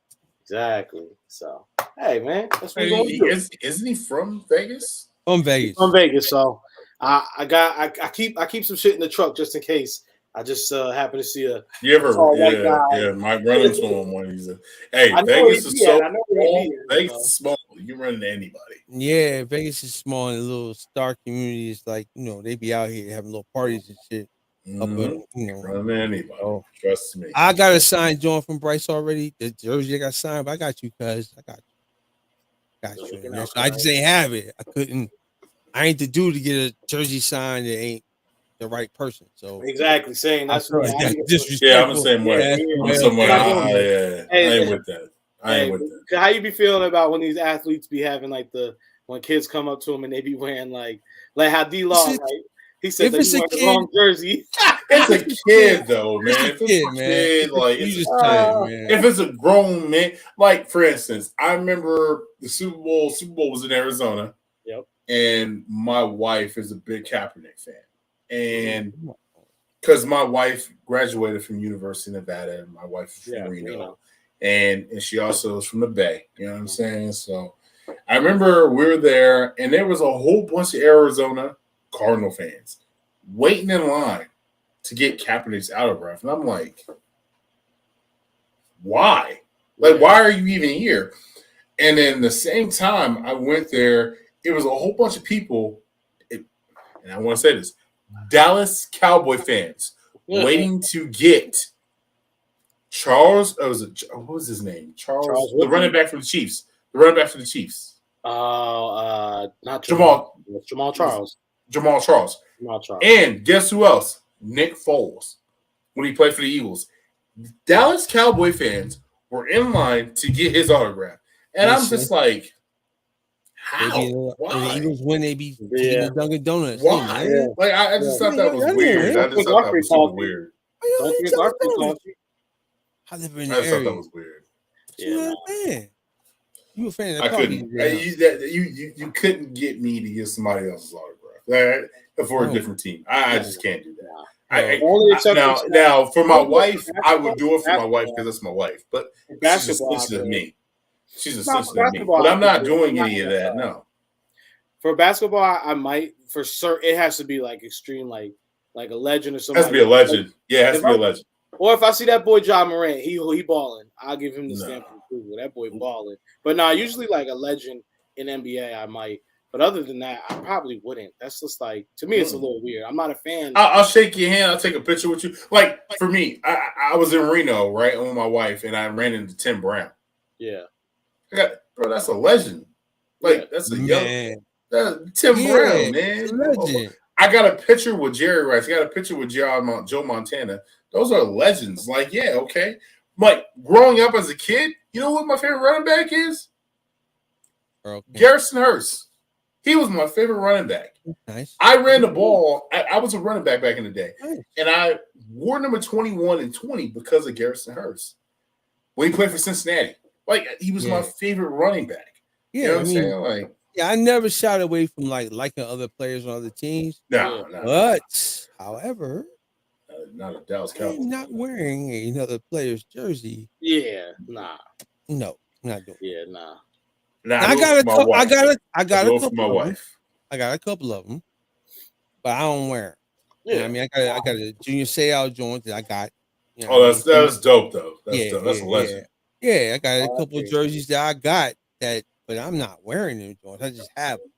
Exactly. So, hey, man, that's what we're going to do. Isn't he from Vegas? From Vegas. From Vegas. So, I keep some shit in the truck just in case. I just happen to see a. Mike run into him when he's Vegas is so small. Vegas is small. You run into anybody. Yeah, Vegas is small and a little star community. It's like, you know, they be out here having little parties and shit. Run into anybody. Oh, trust me. I got a signed joint from Bryce already. The jersey I got signed, but I got you, cuz. I got you. So I just ain't have it. I ain't the dude to get a jersey signed that ain't the right person. So exactly saying that's right. Yeah, I'm the same way. I ain't with that. How you be feeling about when these athletes be having like when kids come up to them and they be wearing like how D-Law, right? He said that you wear the wrong jersey. It's a kid though, man. If it's a kid, like if it's a grown man, like for instance, I remember the Super Bowl. Super Bowl was in Arizona. Yep. And my wife is a big Kaepernick fan. And because my wife graduated from University of Nevada, and my wife is from Reno, and she also is from the Bay. You know what I'm saying? So I remember we were there, and there was a whole bunch of Arizona Cardinal fans waiting in line to get Kaepernick's autograph, and I'm like, why? Like, why are you even here? And then the same time I went there, it was a whole bunch of people, and I want to say this. Dallas Cowboy fans waiting to get Charles. What was his name? Charles the running back for the Chiefs. Not Jamal Charles. Jamal Charles. And guess who else? Nick Foles. When he played for the Eagles, Dallas Cowboy fans were in line to get his autograph, and I'm just like, Why? The Eagles win, they be taking Dunkin' Donuts. Why? Yeah. Like I just thought that was weird. I just thought that was super weird. Don't forget Garfield. I live in I the just thought area. that was weird. Yeah, man. You a fan of the I couldn't. You couldn't get me to get somebody else's autograph for a different team. I just can't do that. Now, for my wife, I would do it for my wife because that's my wife. But she's a sensitive me. She's a sensitive me. But I'm not doing any of that. No. For basketball, I might. For certain, it has to be like extreme, like a legend or something. It has to be a legend. Yeah, it has to be a legend. Or if I see that boy John Morant, he balling, I'll give him the stamp of approval. That boy balling. But usually like a legend in NBA, I might. But other than that, I probably wouldn't. That's just like, to me, it's a little weird. I'm not a fan. I'll shake your hand. I'll take a picture with you. Like for me, I was in Reno, right, with my wife, and I ran into Tim Brown. Yeah, bro, that's a legend. Like that's a young Tim Brown, man. Legend. I got a picture with Jerry Rice. I got a picture with Joe Montana. Those are legends. Like, yeah, okay. Like growing up as a kid, you know what my favorite running back is? Garrison Hurst. He was my favorite running back. Nice. I ran the ball. I was a running back in the day. Nice. And I wore number 21 and 20 because of Garrison Hurst. When he played for Cincinnati. Like, he was my favorite running back. Yeah, you know what I'm saying? Like, yeah, I never shied away from liking other players on other teams. No. But, however, not a Dallas Cowboys. I'm not wearing another player's jersey. Yeah, nah. No, I'm not doing. Yeah, nah. I got a couple. I got a couple. My wife. I got a couple of them, but I don't wear them. Yeah, you know what I mean, I got a Junior Seau joint that I got. You know that's dope though. That's dope. That's a legend. Yeah, I got a couple of jerseys that I got that, but I'm not wearing them joints. I just have them.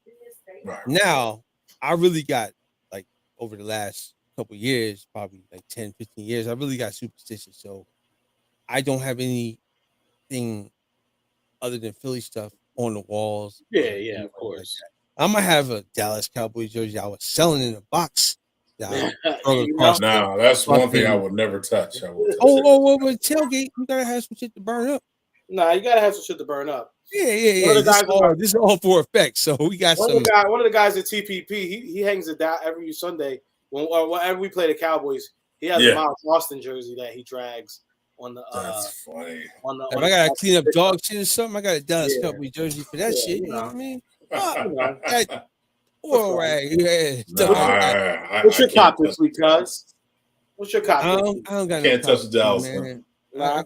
Right. Now, I really got like over the last couple of years, probably like 10, 15 years, I really got superstitious. So I don't have anything other than Philly stuff on the walls. Yeah, of course. I might have a Dallas Cowboys jersey I was selling in a box. No, that's one thing I would never touch. With tailgate, you gotta have some shit to burn up. Nah, you gotta have some shit to burn up. Yeah. This is all for effect. So we got one of the guys at TPP. He hangs it down every Sunday whenever we play the Cowboys. He has a Miles Austin jersey that he drags on the. That's funny. If I gotta clean up dog shit or something, I got a Dallas Cowboys jersey for that shit. You know what I mean? All right, what's your cop this week, cuz? What's your cop? I don't got can't touch the Dallas, man. I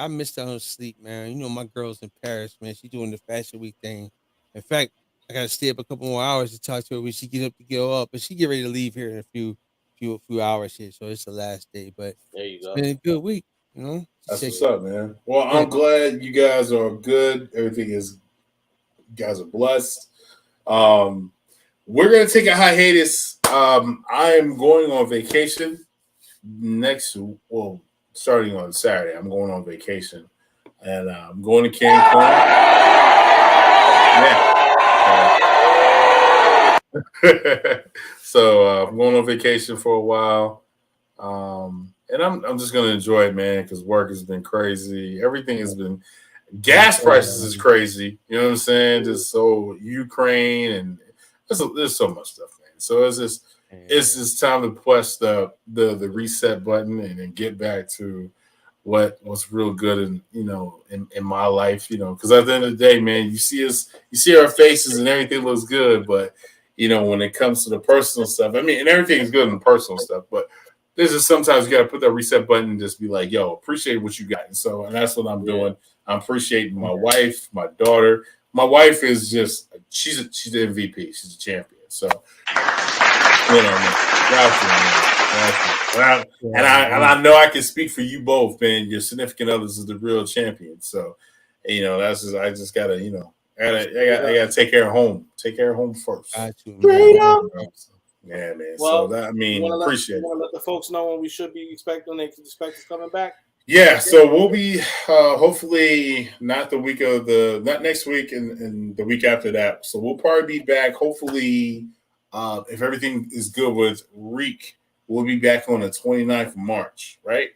missed out on sleep, man. You know my girl's in Paris, man. She's doing the Fashion Week thing. In fact, I gotta stay up a couple more hours to talk to her when she get up to go up, but she get ready to leave here in a few hours here. So it's the last day, but there you go. It's been a good week, you know. That's what's up, man. Well, I'm glad you guys are good. Everything is. You guys are blessed. We're gonna take a hiatus. I am going on vacation starting on Saturday. I'm going on vacation, and I'm going to Cancun. Yeah. So I'm going on vacation for a while, and I'm just gonna enjoy it, man, because work has been crazy. Everything has been. Gas prices is crazy. You know what I'm saying? Just so Ukraine and there's so much stuff, man. So it's just time to press the reset button and then get back to what's real good in my life, because at the end of the day, man, you see our faces and everything looks good, but when it comes to the personal stuff, I mean, and everything's good in the personal stuff, but there's just sometimes you got to put that reset button and just be like, yo, appreciate what you got. And that's what I'm doing. I'm appreciating my wife, my daughter. My wife is just she's the MVP. She's a champion. So and I know I can speak for you both, man. Your significant others is the real champion. So that's just I just gotta I gotta take care of home. Take care of home first. Yeah, man. Well, so appreciate it. Want to let the folks know when we should be expecting they can expect us coming back? Yeah, so we'll be hopefully not next week and the week after that. So we'll probably be back. Hopefully, if everything is good with Reek, we'll be back on the 29th of March, right?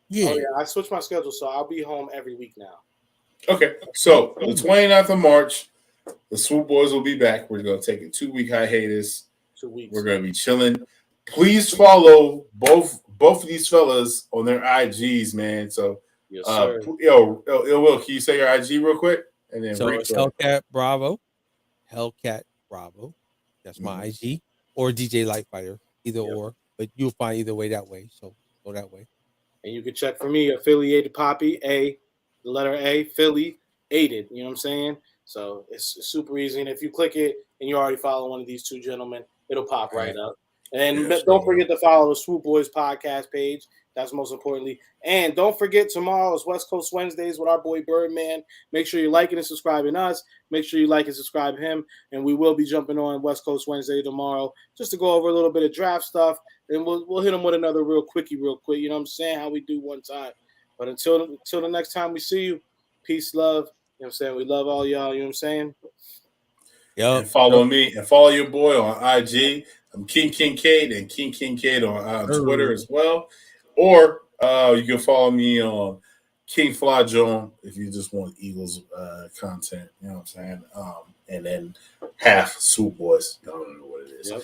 Yeah. Oh, yeah. I switched my schedule, so I'll be home every week now. Okay, so the 29th of March, The Swoop Boys will be back. We're going to take a 2-week hiatus. 2 weeks. We're going to be chilling. Please follow both of these fellas on their IGs, man. So, yes, sir. Will, can you say your IG real quick? And then so it's Hellcat Bravo. That's my IG. Or DJ Lightfighter. Either or. But you'll find either way that way. So go that way. And you can check for me, Affiliated Poppy, the letter A, Philly, aided. You know what I'm saying? So it's super easy. And if you click it and you already follow one of these two gentlemen, it'll pop right up. And don't forget to follow the Swoop Boys podcast page. That's most importantly. And don't forget, tomorrow is West Coast Wednesdays with our boy Birdman. Make sure you're liking and subscribing us. Make sure you like and subscribe him. And we will be jumping on West Coast Wednesday tomorrow just to go over a little bit of draft stuff. And we'll hit him with another real quick. You know what I'm saying? How we do one time. But until the next time we see you, peace, love. You know what I'm saying? We love all y'all. You know what I'm saying? And follow me and follow your boy on IG. I'm King Kincaid and King Kincaid on Twitter as well. Or you can follow me on King Fly John if you just want Eagles content. You know what I'm saying? And then half Swoop Boys. I don't know what it is. Yep.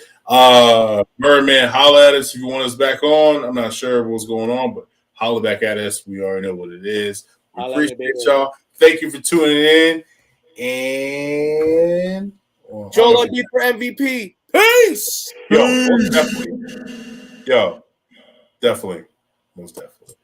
Birdman, holla at us if you want us back on. I'm not sure what's going on, but holla back at us. We already know what it is. We appreciate y'all. Thank you for tuning in. And Joel Embiid for MVP. Peace. Yo, definitely. Most definitely.